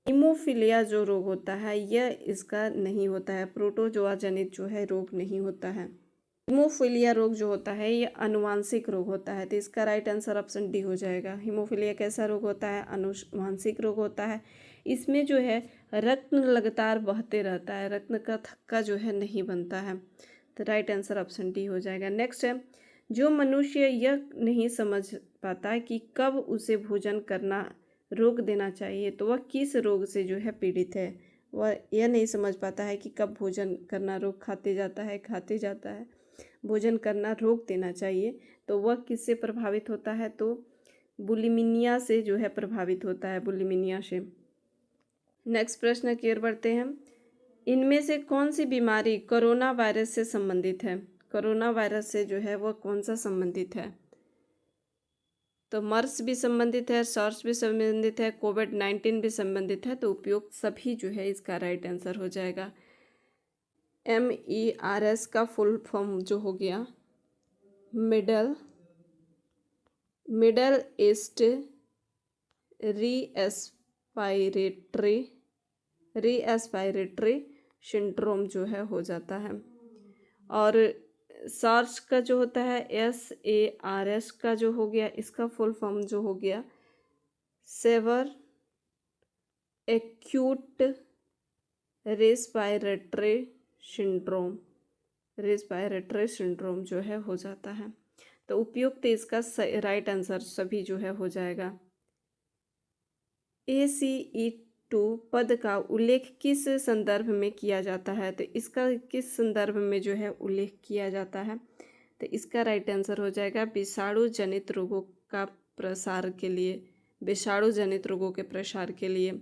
हीमोफीलिया जो रोग होता है यह इसका नहीं होता है, प्रोटोजोआ जनित जो है रोग नहीं होता है। हीमोफीलिया रोग जो होता है यह अनुवांशिक रोग होता है। तो इसका राइट आंसर ऑप्शन डी हो जाएगा। हीमोफीलिया कैसा रोग होता है? अनुवांशिक रोग होता है। इसमें जो है रक्त लगातार बहते रहता है, रक्त का थक्का जो है नहीं बनता है। तो राइट आंसर ऑप्शन डी हो जाएगा। नेक्स्ट है, जो मनुष्य यह नहीं समझ पाता कि कब उसे भोजन करना रोक देना चाहिए तो वह किस रोग से जो है पीड़ित है? वह यह नहीं समझ पाता है कि कब भोजन करना खाते जाता है, भोजन करना रोक देना चाहिए तो वह किससे प्रभावित होता है? तो बुलिमिनिया से जो है प्रभावित होता है, बुलिमिनिया से। नेक्स्ट प्रश्न की ओर बढ़ते हैं। इनमें से कौन सी बीमारी कोरोना वायरस से संबंधित है? कोरोना वायरस से जो है वह कौन सा संबंधित है? तो मर्स भी संबंधित है, सार्स भी संबंधित है, कोविड-19 भी संबंधित है। तो उपयुक्त सभी जो है इसका राइट आंसर हो जाएगा। MERS का फुल फॉर्म जो हो गया मिडल ईस्ट रीएस्पायरेटरी सिंड्रोम जो है हो जाता है। और सार्स का जो होता है SARS का जो हो गया, इसका फुल फॉर्म जो हो गया सेवर एक्यूट रेस्पायरेटरी सिंड्रोम जो है हो जाता है। तो उपयुक्त इसका राइट आंसर सभी जो है हो जाएगा। ACE2 पद का उल्लेख किस संदर्भ में किया जाता है? तो इसका किस संदर्भ में जो है उल्लेख किया जाता है? तो इसका राइट आंसर हो जाएगा विषाणु जनित रोगों का प्रसार के लिए, विषाणु जनित रोगों के प्रसार के लिए।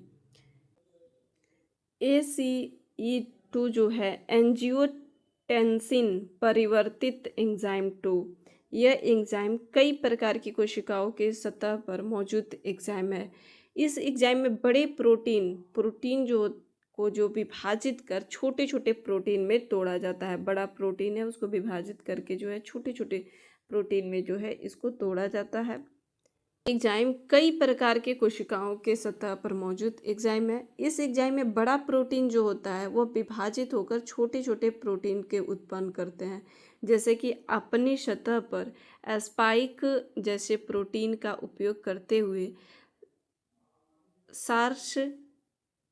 ACE2 जो है एंजियोटेंसिन परिवर्तित एंजाइम 2, यह एंजाइम कई प्रकार की कोशिकाओं के सतह पर मौजूद एंजाइम है। इस एंजाइम में बड़े प्रोटीन जो विभाजित कर छोटे छोटे प्रोटीन में तोड़ा जाता है। बड़ा प्रोटीन है उसको विभाजित करके जो है छोटे छोटे प्रोटीन में जो है इसको तोड़ा जाता है। एंजाइम कई प्रकार के कोशिकाओं के सतह पर मौजूद एंजाइम है। इस एंजाइम में बड़ा प्रोटीन जो होता है वो विभाजित होकर छोटे छोटे प्रोटीन के उत्पन्न करते हैं, जैसे कि अपनी सतह पर स्पाइक जैसे प्रोटीन का उपयोग करते हुए सार्स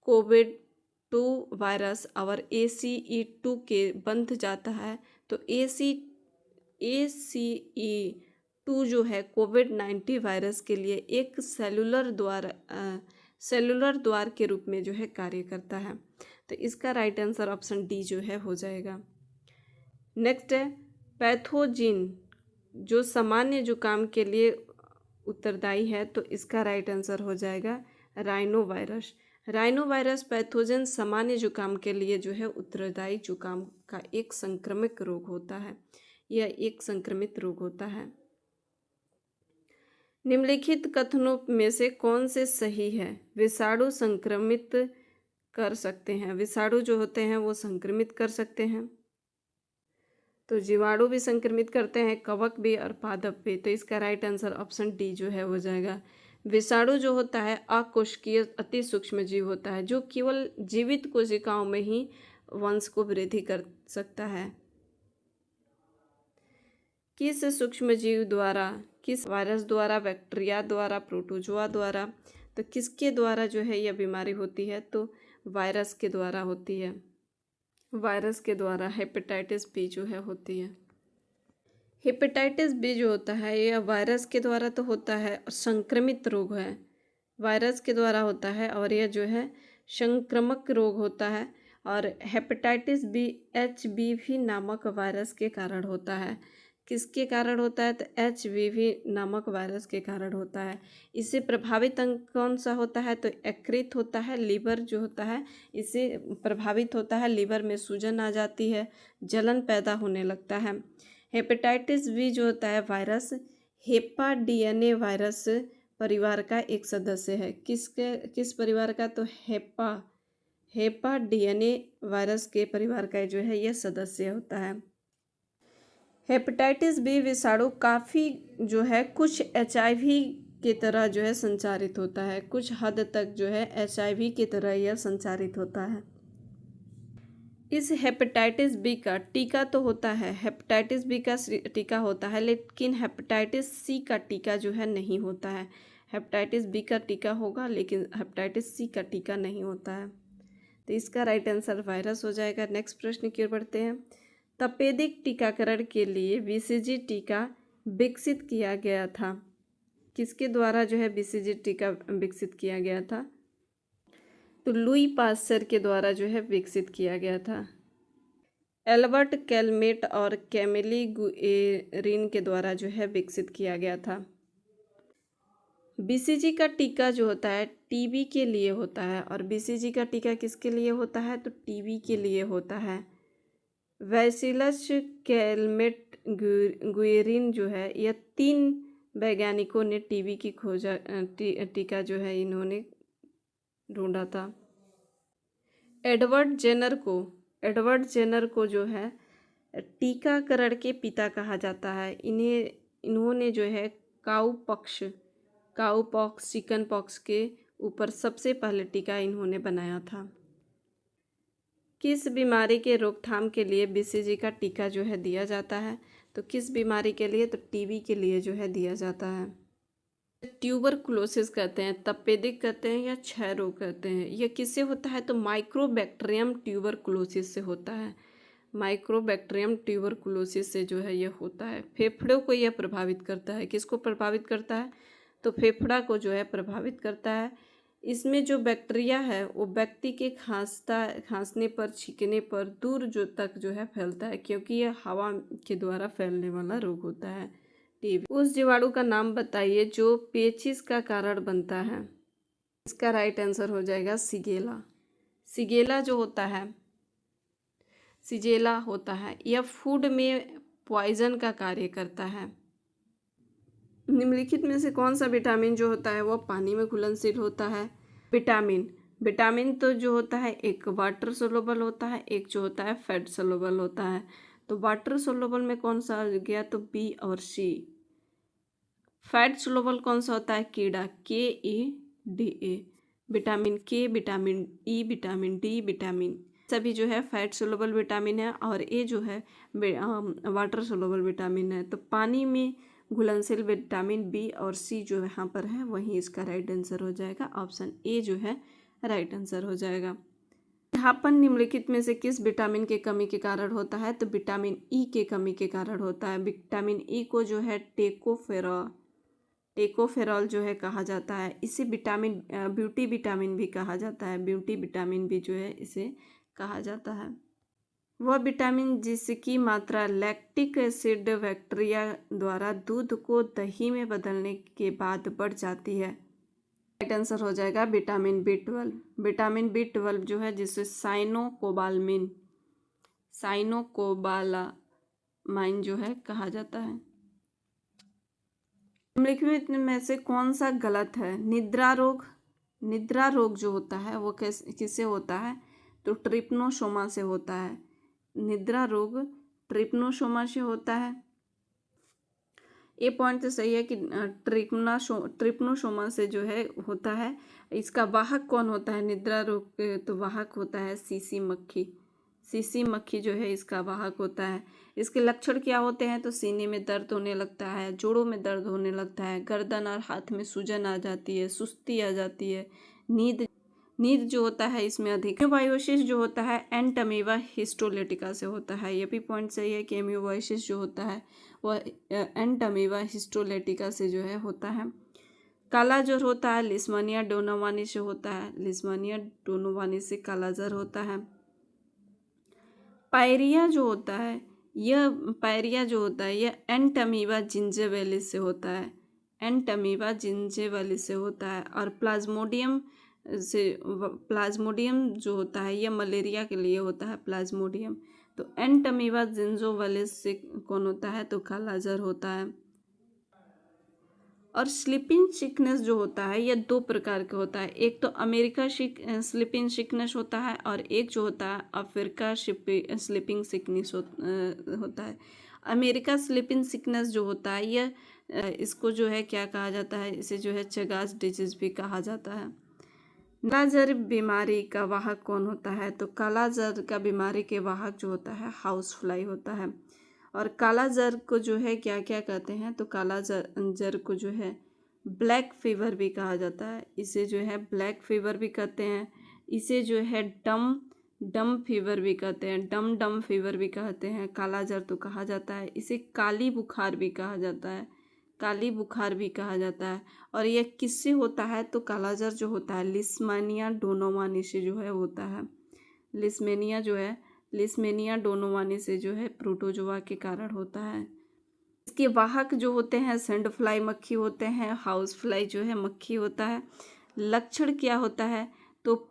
कोविड-2 वायरस और ACE2 के बंध जाता है। तो ACE2 जो है कोविड-19 वायरस के लिए एक सेलुलर द्वार के रूप में जो है कार्य करता है। तो इसका राइट आंसर ऑप्शन डी जो है हो जाएगा। नेक्स्ट है पैथोजिन जो सामान्य जुकाम के लिए उत्तरदायी है। तो इसका राइट आंसर हो जाएगा राइनोवायरस पैथोजन सामान्य जुकाम के लिए जो है उत्तरदायी जुकाम का एक संक्रमित रोग होता है। यह एक संक्रमित रोग होता है। निम्नलिखित कथनों में से कौन से सही है? विषाणु संक्रमित कर सकते हैं, विषाणु जो होते हैं वो संक्रमित कर सकते हैं। तो जीवाणु भी संक्रमित करते हैं, कवक भी और पादप भी। तो इसका राइट आंसर ऑप्शन डी जो है हो जाएगा। विषाणु जो होता है अकोशिकीय अति सूक्ष्म जीव होता है जो केवल जीवित कोशिकाओं में ही वंश को वृद्धि कर सकता है। किस सूक्ष्म जीव द्वारा, किस वायरस द्वारा, बैक्टीरिया द्वारा, प्रोटोजोआ द्वारा, तो किसके द्वारा जो है यह बीमारी होती है, तो वायरस के द्वारा होती है। वायरस के द्वारा हेपेटाइटिस बी जो है होती है। हेपेटाइटिस बी जो होता है यह वायरस के द्वारा तो होता है और संक्रमित रोग है, वायरस के द्वारा होता है और यह जो है संक्रामक रोग होता है। और हेपेटाइटिस बी HBV नामक वायरस के कारण होता है। किसके कारण होता है, तो HBV नामक वायरस के कारण होता है। इससे प्रभावित अंग कौन सा होता है, तो यकृत होता है, लीवर जो होता है इससे प्रभावित होता है, लीवर में सूजन आ जाती है, जलन पैदा होने लगता है। हेपेटाइटिस बी जो होता है वायरस हेपा DNA वायरस परिवार का एक सदस्य है। किस परिवार का, तो हेपा DNA वायरस के परिवार का जो है यह सदस्य होता है। हेपेटाइटिस बी विषाणु काफ़ी जो है कुछ HIV की तरह जो है संचारित होता है, कुछ हद तक जो है HIV की तरह यह संचारित होता है। इस हेपेटाइटिस बी का टीका तो होता है, हेपेटाइटिस बी का टीका होता है, लेकिन हेपेटाइटिस सी का टीका जो है नहीं होता है। हेपेटाइटिस बी का टीका होगा लेकिन हेपेटाइटिस सी का टीका नहीं होता है। तो इसका राइट आंसर वायरस हो जाएगा। नेक्स्ट प्रश्न की ओर बढ़ते हैं। तपेदिक टीकाकरण के लिए BCG टीका विकसित किया गया था। किसके द्वारा जो है BCG टीका विकसित किया गया था, तो लुई पास्चर के द्वारा जो है विकसित किया गया था। एल्बर्ट कैलमेट और कैमिली गुएरिन के द्वारा जो है विकसित किया गया था। BCG का टीका जो होता है TB के लिए होता है और BCG का टीका किसके लिए होता है, तो TB के लिए होता है। वैसिलस कैलमेट गुएरिन जो है यह 3 वैज्ञानिकों ने TB की खोजा टीका जो है इन्होंने ढूंढा था। एडवर्ड जेनर को जो है टीकाकरण के पिता कहा जाता है। इन्होंने जो है काऊ पॉक्स चिकन पॉक्स के ऊपर सबसे पहले टीका इन्होंने बनाया था। किस बीमारी के रोकथाम के लिए BCG का टीका जो है दिया जाता है, तो किस बीमारी के लिए, तो TB के लिए जो है दिया जाता है। ट्यूबरकुलोसिस कहते हैं, तपेदिक कहते हैं या क्षय रोग कहते हैं। यह किससे होता है, तो माइक्रोबैक्टीरियम ट्यूबरकुलोसिस से होता है। माइक्रोबैक्टीरियम ट्यूबरकुलोसिस से जो है यह होता है। फेफड़ों को यह प्रभावित करता है। किसको प्रभावित करता है, तो फेफड़ा को जो है प्रभावित करता है। इसमें जो बैक्टीरिया है वो व्यक्ति के खांसने पर, छींकने पर दूर जो तक जो है फैलता है, क्योंकि यह हवा के द्वारा फैलने वाला रोग होता है। TB। उस जीवाणु का नाम बताइए जो पेचिश का कारण बनता है। इसका राइट आंसर हो जाएगा सिगेला। सिगेला होता है यह फूड में पॉइजन का कार्य करता है। निम्नलिखित में से कौन सा विटामिन जो होता है वह पानी में घुलनशील होता है। विटामिन तो जो होता है एक वाटर सोलुबल होता है, एक जो होता है फैट सोलुबल होता है। तो वाटर सोलुबल में कौन सा आ गया, तो B और C। फैट सोलुबल कौन सा होता है, कीड़ा KEDA। Vitamin K, vitamin E, vitamin D, vitamin सभी जो है फैट सोलुबल विटामिन है और ये जो है वाटर सोलुबल विटामिन है। तो पानी में घुलनशील विटामिन B और C जो यहाँ पर है वही इसका राइट आंसर हो जाएगा। ऑप्शन A जो है राइट आंसर हो जाएगा। ढापन निम्नलिखित में से किस विटामिन के कमी के कारण होता है, तो विटामिन E के कमी के कारण होता है। विटामिन E को जो है टेकोफेरॉल जो है कहा जाता है। इसे ब्यूटी विटामिन भी कहा जाता है। ब्यूटी विटामिन भी जो है इसे कहा जाता है। वह विटामिन जिसकी मात्रा लैक्टिक एसिड बैक्टीरिया द्वारा दूध को दही में बदलने के बाद बढ़ जाती है। राइट आंसर हो जाएगा विटामिन B12। विटामिन B12 जो है जिसे साइनोकोबालामाइन जो है कहा जाता है। निम्नलिखित में से कौन सा गलत है। निद्रा रोग जो होता है वो किससे होता है, तो ट्रिप्नोसोमा से होता है। निद्रा रोग ट्रिप्नोसोमा से होता है। ए पॉइंट तो सही है कि ट्रिपनोसोमा से जो है होता है। इसका वाहक कौन होता है निद्रा रोग के? तो वाहक होता है सीसी मक्खी। सीसी मक्खी जो है इसका वाहक होता है। इसके लक्षण क्या होते हैं? तो सीने में दर्द होने लगता है, जोड़ों में दर्द होने लगता है, गर्दन और हाथ में सूजन आ जाती है, सुस्ती आ जाती है, नींद जो होता है इसमें अधिक। एम्यूबायोसिस जो होता है एंटमीबा हिस्टोलेटिका से होता है। ये भी पॉइंट सही है कि एम्यूबायोसिस जो होता है वह एंटमीबा हिस्टोलेटिका से जो है होता है। काला ज्वर होता है लिस्मानिया डोनोवानी से होता है। लिस्मानिया डोनोवानी से काला ज्वर होता है। पायरिया जो होता है यह एंटमीबा जिंजेवेलिस से होता है। एंटमीबा जिंजेवेलिस से होता है। और प्लाज्मोडियम जो होता है यह मलेरिया के लिए होता है। प्लाज्मोडियम तो एंटमीबा जिंजेवेलिस से कौन होता है? तो काला ज्वर होता है। और स्लीपिंग सिकनेस जो होता है यह दो प्रकार का होता है। एक तो अमेरिका स्लीपिंग सिकनेस होता है और एक जो होता है अफ्रीका स्लीपिंग सिकनेस होता है। अमेरिका स्लीपिंग सिकनेस जो होता है यह इसको जो है क्या कहा जाता है? इसे जो है चगास डिजीज भी कहा जाता है। काला ज्वर बीमारी का वाहक कौन होता है? तो काला ज्वर का बीमारी के वाहक जो होता है हाउस फ्लाई होता है। और काला ज्वर को जो है क्या क्या कहते हैं? तो काला ज्वर को जो है ब्लैक फीवर भी कहा जाता है। इसे जो है ब्लैक फीवर भी कहते हैं। इसे जो है डम फीवर भी कहते हैं। डम फीवर भी कहते हैं। काला ज्वर तो कहा जाता है। इसे काली बुखार भी कहा जाता है। काली बुखार भी कहा जाता है। और यह किससे होता है? तो काला ज्वर जो होता है लिस्मानिया डोनोवानी से जो है होता है। लिस्मेनिया डोनोवानी से जो है प्रोटोजोआ के कारण होता है। इसके वाहक जो होते हैं सैंड फ्लाई मक्खी होते हैं। हाउस फ्लाई जो है मक्खी होता है। लक्षण क्या होता है? तो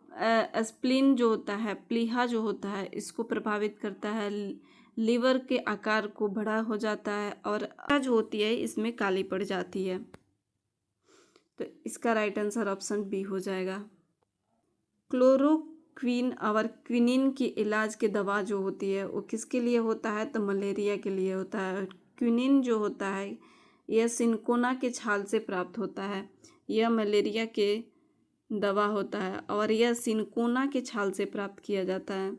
स्प्लीन जो होता है प्लीहा जो होता है इसको प्रभावित करता है। लीवर के आकार को बड़ा हो जाता है और जो होती है इसमें काली पड़ जाती है। तो इसका राइट आंसर ऑप्शन बी हो जाएगा। क्लोरोक्वीन और क्विनिन की इलाज की दवा जो होती है वो किसके लिए होता है? तो मलेरिया के लिए होता है। क्विनिन जो होता है यह सिनकोना के छाल से प्राप्त होता है। यह मलेरिया के दवा होता है और यह सिनकोना के छाल से प्राप्त किया जाता है।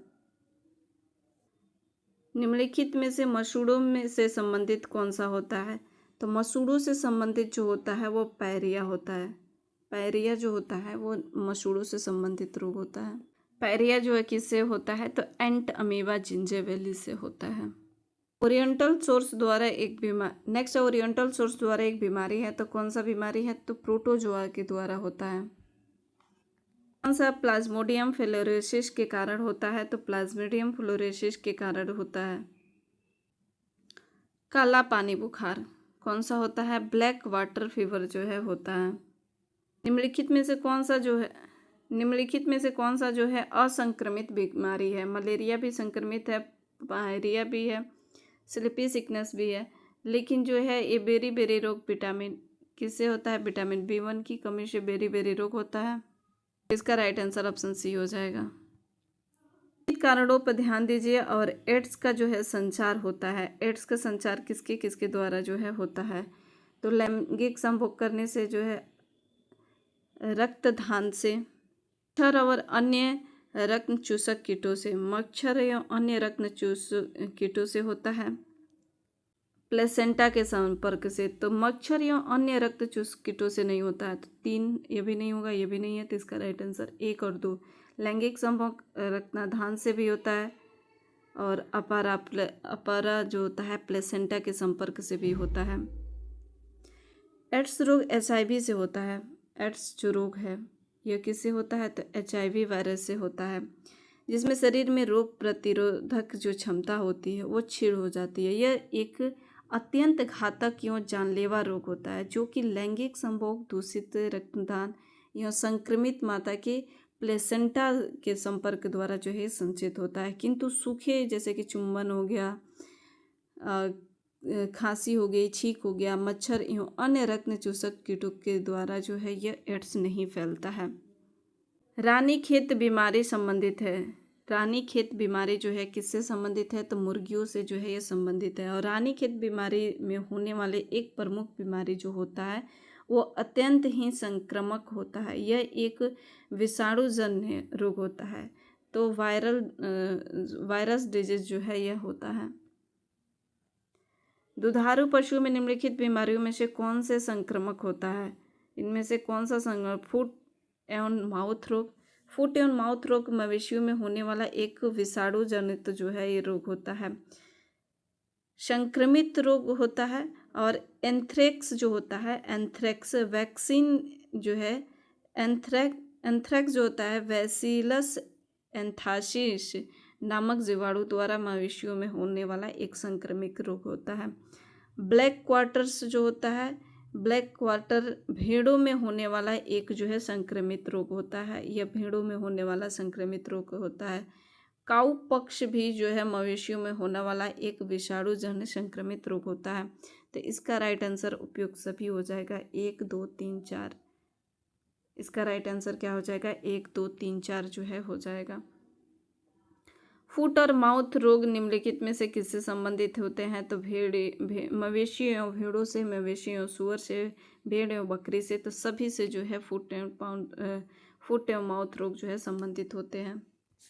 निम्नलिखित में से मसूड़ों में से संबंधित कौन सा होता है? तो मसूड़ों से संबंधित जो होता है वो पायरिया होता है। पायरिया जो होता है वो मसूड़ों से संबंधित रोग होता है। पायरिया जो है किससे होता है? तो एंट अमीबा जिंजेवेलिस से होता है। ओरिएंटल सोर्स द्वारा एक बीमारी है तो कौन सा बीमारी है? तो प्रोटोजोआ के द्वारा होता है। कौन सा प्लाज्मोडियम फ्लोरोसिस के कारण होता है? तो प्लाज्मोडियम फ्लोरोसिस के कारण होता है। काला पानी बुखार कौन सा होता है? ब्लैक वाटर फीवर जो है होता है। निम्नलिखित में से कौन सा जो है असंक्रमित बीमारी है? मलेरिया भी संक्रमित है, पायरिया भी है, स्लीपी सिकनेस भी है, लेकिन जो है ये बेरी रोग विटामिन किससे होता है? विटामिन B1 की कमी से बेरी रोग होता है। इसका राइट आंसर ऑप्शन सी हो जाएगा। कारणों पर ध्यान दीजिए। और एड्स का जो है संचार होता है। एड्स का संचार किसके किसके द्वारा जो है होता है? तो लैंगिक संभोग करने से जो है, रक्तदान से, मच्छर और अन्य रक्त चूसक कीटों से, मच्छर एवं अन्य रक्त चूसक कीटों से होता है। प्लेसेंटा के संपर्क से, तो मच्छर एवं अन्य रक्त चूसक कीटों से नहीं होता है। तो 3 ये भी नहीं होगा, ये भी नहीं है। तो इसका राइट आंसर 1 और 2। लैंगिक संभोग रक्तदान से भी होता है और अपारा जो होता है प्लेसेंटा के संपर्क से भी होता है। एड्स रोग HIV से होता है। एड्स जो रोग है यह किससे होता है? तो HIV वायरस से होता है, जिसमें शरीर में रोग प्रतिरोधक जो क्षमता होती है वो क्षीण हो जाती है। यह एक अत्यंत घातक एवं जानलेवा रोग होता है जो कि लैंगिक संभोग, दूषित रक्तदान या संक्रमित माता के प्लेसेंटा के संपर्क द्वारा जो है संचित होता है। किंतु सूखे जैसे कि चुंबन हो गया, खांसी हो गई, छींक हो गया, मच्छर एवं अन्य रक्त चूसक कीटों के द्वारा जो है यह एड्स नहीं फैलता है। रानीखेत बीमारी संबंधित है। रानीखेत बीमारी जो है किससे संबंधित है? तो मुर्गियों से जो है ये संबंधित है। और रानीखेत बीमारी में होने वाले एक प्रमुख बीमारी जो होता है वो अत्यंत ही संक्रामक होता है। यह एक विषाणुजन्य रोग होता है। तो वायरस डिजीज जो है यह होता है। दुधारू पशुओं में निम्नलिखित बीमारियों में से कौन से संक्रामक होता है? इनमें से कौन सा संक्रमण? फुट एवं माउथ रोग। फुट एवं माउथ रोग मवेशियों में होने वाला एक विषाणु जनित जो है ये रोग होता है, संक्रमित रोग होता है। और एंथ्रेक्स जो होता है, एंथ्रेक्स वैक्सीन जो है, एंथ्रेक्स जो होता है बैसिलस एंथ्रासिस नामक जीवाणु द्वारा मवेशियों में होने वाला एक संक्रमित रोग होता है। ब्लैक क्वार्टर्स जो होता है, ब्लैक क्वार्टर भेड़ों में होने वाला एक जो है संक्रमित रोग होता है। यह भेड़ों में होने वाला संक्रमित रोग होता है। काऊ पक्ष भी जो है मवेशियों में होने वाला एक विषाणुजन्य संक्रमित रोग होता है। तो इसका राइट आंसर उपयुक्त सभी हो जाएगा 1 2 3 4। इसका राइट आंसर क्या हो जाएगा? 1 2 3 4 जो है हो जाएगा। फुट और माउथ रोग निम्नलिखित में से किससे संबंधित होते हैं? तो मवेशियों, भेड़ों से, मवेशियों, सूअर से, भेड़ एवं बकरी से, तो सभी से जो है फुट एवं माउथ रोग जो है संबंधित होते हैं।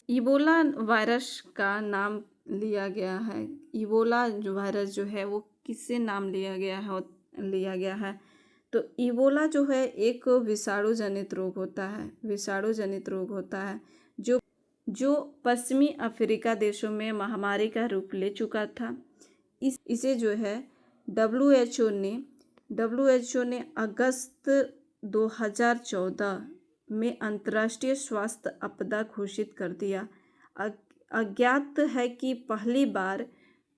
इबोला वायरस का नाम लिया गया है। इबोला जो वायरस जो है वो किससे नाम लिया गया है? तो इबोला जो है एक विषाणु जनित रोग होता है, जो पश्चिमी अफ्रीका देशों में महामारी का रूप ले चुका था। इसे जो है WHO ने अगस्त 2014 में अंतर्राष्ट्रीय स्वास्थ्य आपदा घोषित कर दिया। अज्ञात है कि पहली बार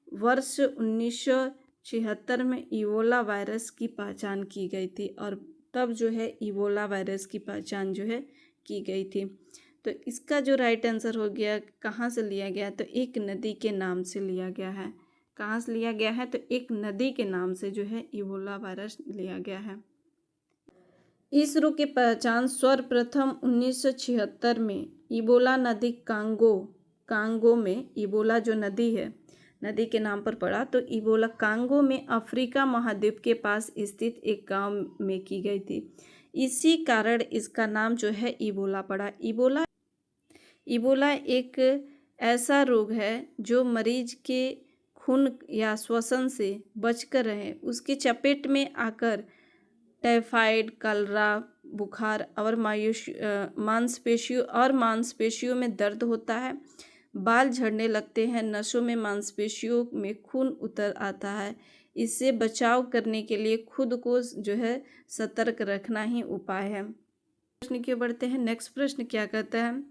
वर्ष 1976 में इबोला वायरस की पहचान की गई थी, और तब जो है इबोला वायरस की पहचान जो है की गई थी। तो इसका जो राइट आंसर हो गया, कहाँ से लिया गया? तो एक नदी के नाम से लिया गया है। कहाँ से लिया गया है? तो एक नदी के नाम से जो है इबोला वायरस लिया गया है। इस रोग की पहचान सर्वप्रथम 1976 में इबोला नदी कांगो में, इबोला जो नदी है, नदी के नाम पर पड़ा। तो इबोला कांगो में अफ्रीका महाद्वीप के पास स्थित एक गांव में की गई थी। इसी कारण इसका नाम जो है इबोला पड़ा। इबोला एक ऐसा रोग है जो मरीज के खून या श्वसन से बचकर रहे, उसकी चपेट में आकर टाइफाइड, कलरा, बुखार और मांसपेशियों में दर्द होता है, बाल झड़ने लगते हैं, नसों में मांसपेशियों में खून उतर आता है। इससे बचाव करने के लिए खुद को जो है सतर्क रखना ही उपाय है। प्रश्न की ओर बढ़ते हैं। नेक्स्ट प्रश्न क्या कहता है?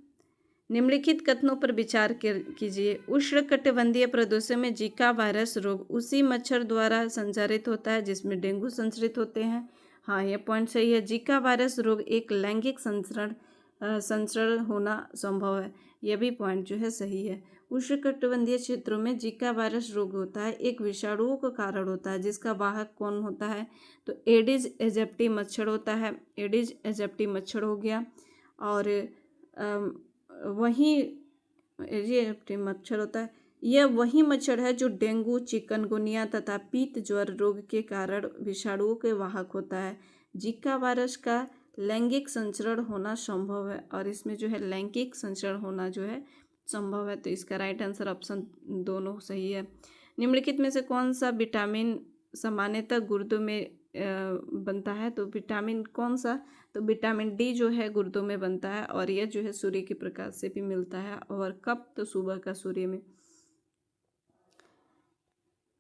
निम्नलिखित कथनों पर विचार कीजिए। उष्णकटिबंधीय प्रदेशों में जीका वायरस रोग उसी मच्छर द्वारा संचारित होता है जिसमें डेंगू संचरित होते हैं। हाँ, यह पॉइंट सही है। जीका वायरस रोग एक लैंगिक संचरण होना संभव है। यह भी पॉइंट जो है सही है। उष्णकटिबंधीय क्षेत्रों में जीका वायरस रोग होता है, एक विषाणुओं का कारण होता है जिसका वाहक कौन होता है? तो एडिस एजिप्टी मच्छर होता है। एडिस एजिप्टी मच्छर हो गया। और वही एजिप्टी मच्छर होता है, यह वही मच्छर है जो डेंगू, चिकनगुनिया तथा पीत ज्वर रोग के कारण विषाणुओं के वाहक होता है। जीका वायरस का लैंगिक संचरण होना संभव है, और इसमें जो है लैंगिक संचरण होना जो है संभव है। तो इसका राइट आंसर ऑप्शन दोनों सही है। निम्नलिखित में से कौन सा विटामिन सामान्यतः गुर्दों में बनता है? तो विटामिन कौन सा? तो विटामिन डी जो है गुर्दों में बनता है, और यह जो है सूर्य के प्रकाश से भी मिलता है। और कब? तो सुबह का सूर्य में।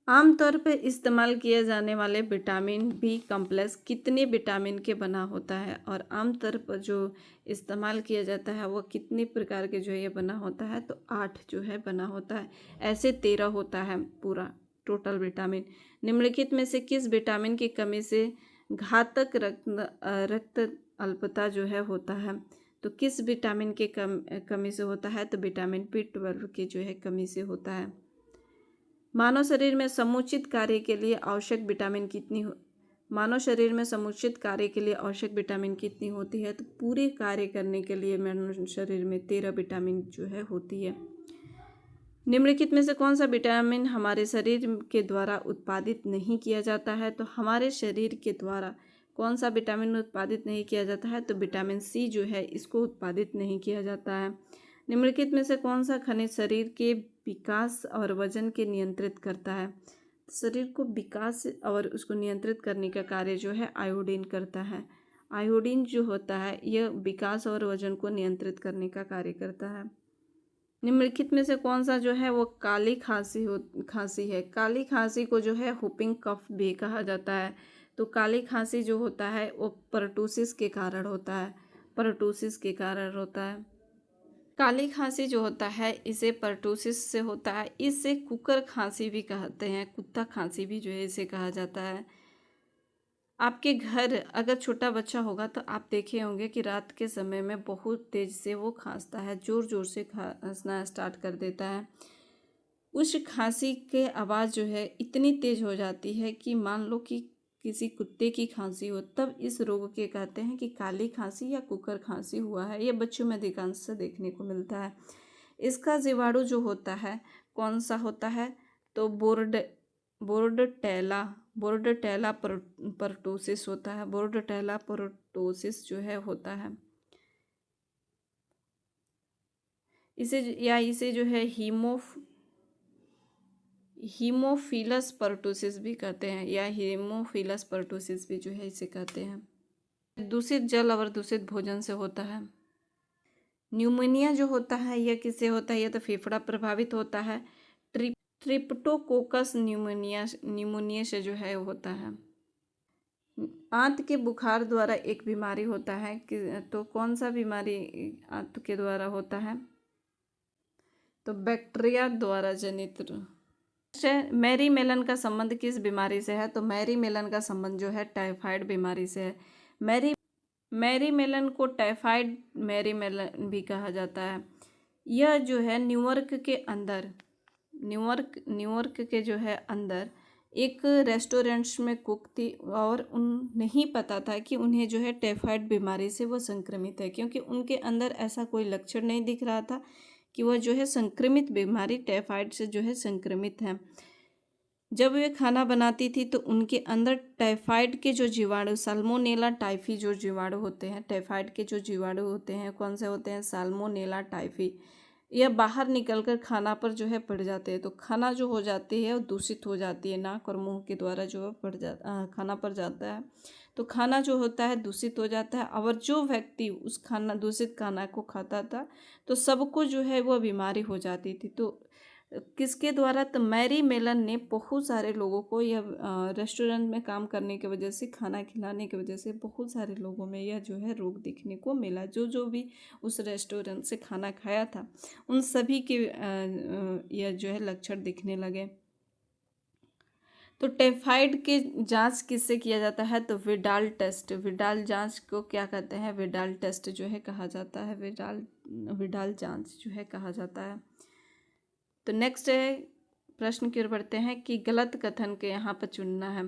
आमतौर पर इस्तेमाल किए जाने वाले विटामिन बी कॉम्प्लेक्स कितने विटामिन के बना होता है? और आमतौर पर जो इस्तेमाल किया जाता है वो कितने प्रकार के जो है ये बना होता है? तो 8 जो है बना होता है। ऐसे 13 होता है पूरा टोटल विटामिन। निम्नलिखित में से किस विटामिन की कमी से घातक रक्त अल्पता जो है होता है? तो किस विटामिन के कमी से होता है? तो विटामिन B12 की जो है कमी से होता है। मानव शरीर में समुचित कार्य के लिए आवश्यक विटामिन कितनी मानव शरीर में समुचित कार्य के लिए आवश्यक विटामिन कितनी होती है? तो पूरे कार्य करने के लिए मानव शरीर में 13 विटामिन जो है होती है। निम्नलिखित में से कौन सा विटामिन हमारे शरीर के द्वारा उत्पादित नहीं किया जाता है? तो हमारे शरीर के द्वारा कौन सा विटामिन उत्पादित नहीं किया जाता है? तो विटामिन सी जो है इसको उत्पादित नहीं किया जाता है। निम्नलिखित में से कौन सा खनिज शरीर के विकास और वजन के नियंत्रित करता है? शरीर को विकास और उसको नियंत्रित करने का कार्य जो है आयोडीन करता है। आयोडीन जो होता है यह विकास और वजन को नियंत्रित करने का कार्य करता है। निम्नलिखित में से कौन सा जो है वो काली खांसी है? काली खांसी को जो है हुपिंग कफ भी कहा जाता है। तो काली खांसी जो होता है वो परटूसिस के कारण होता है। परटूसिस के कारण होता है। काली खांसी जो होता है इसे परटूसिस से होता है। इसे कुकर खांसी भी कहते हैं, कुत्ता खांसी भी जो है इसे कहा जाता है। आपके घर अगर छोटा बच्चा होगा तो आप देखे होंगे कि रात के समय में बहुत तेज से वो खांसता है, ज़ोर ज़ोर से खांसना स्टार्ट कर देता है। उस खांसी के आवाज़ जो है इतनी तेज हो जाती है कि मान लो कि किसी कुत्ते की खांसी हो, तब इस रोग के कहते हैं कि काली खांसी या कुकर खांसी हुआ है। ये बच्चों में अधिकांश से देखने को मिलता है। इसका जीवाणु जो होता है कौन सा होता है? तो बोर्डटेला परटोसिस होता है। बोर्डटेला परटोसिस जो है होता है। इसे जो है हीमोफिलस परटोसिस भी कहते हैं, या हीमोफिलस परटोसिस भी जो है इसे कहते हैं। दूषित जल और दूषित भोजन से होता है। न्यूमोनिया जो होता है यह किससे होता है? यह तो फेफड़ा प्रभावित होता है। ट्रिप्टोकोकस न्यूमोनिया से जो है होता है। आंत के बुखार द्वारा एक बीमारी होता है कि तो कौन सा बीमारी आंत के द्वारा होता है? तो बैक्टीरिया द्वारा जनित। मैरी मेलन का संबंध किस बीमारी से है? तो मैरी मेलन का संबंध जो है टाइफाइड बीमारी से है। मैरी मेलन को टाइफाइड मैरी मेलन भी कहा जाता है। यह जो है न्यूयॉर्क के जो है अंदर एक रेस्टोरेंट्स में कुक थी और नहीं पता था कि उन्हें जो है टाइफाइड बीमारी से वो संक्रमित है, क्योंकि उनके अंदर ऐसा कोई लक्षण नहीं दिख रहा था कि वह जो है संक्रमित बीमारी टाइफाइड से जो है संक्रमित है। जब वे खाना बनाती थी तो उनके अंदर टाइफाइड के जो जीवाणु साल्मोनेला टाइफी जो जीवाणु होते हैं, टाइफाइड के जो जीवाणु होते हैं कौन से होते हैं? Salmonella typhi. यह बाहर निकलकर खाना पर जो है पड़ जाते हैं, तो खाना जो हो जाती है वो दूषित हो जाती है। नाक और मुंह के द्वारा जो है खाना पर जाता है, तो खाना जो होता है दूषित हो जाता है। और जो व्यक्ति उस दूषित खाना को खाता था तो सबको जो है वो बीमारी हो जाती थी। तो किसके द्वारा? तो मैरी मेलन ने बहुत सारे लोगों को यह रेस्टोरेंट में काम करने की वजह से, खाना खिलाने की वजह से बहुत सारे लोगों में यह जो है रोग दिखने को मिला। जो भी उस रेस्टोरेंट से खाना खाया था उन सभी के यह जो है लक्षण दिखने लगे। तो टाइफाइड के जांच किससे किया जाता है? तो विडाल टेस्ट। विडाल जांच को क्या कहते हैं? विडाल टेस्ट जो है कहा जाता है। विडाल जांच जो है कहा जाता है। तो नेक्स्ट है प्रश्न की ओर बढ़ते हैं कि गलत कथन के यहाँ पर चुनना है।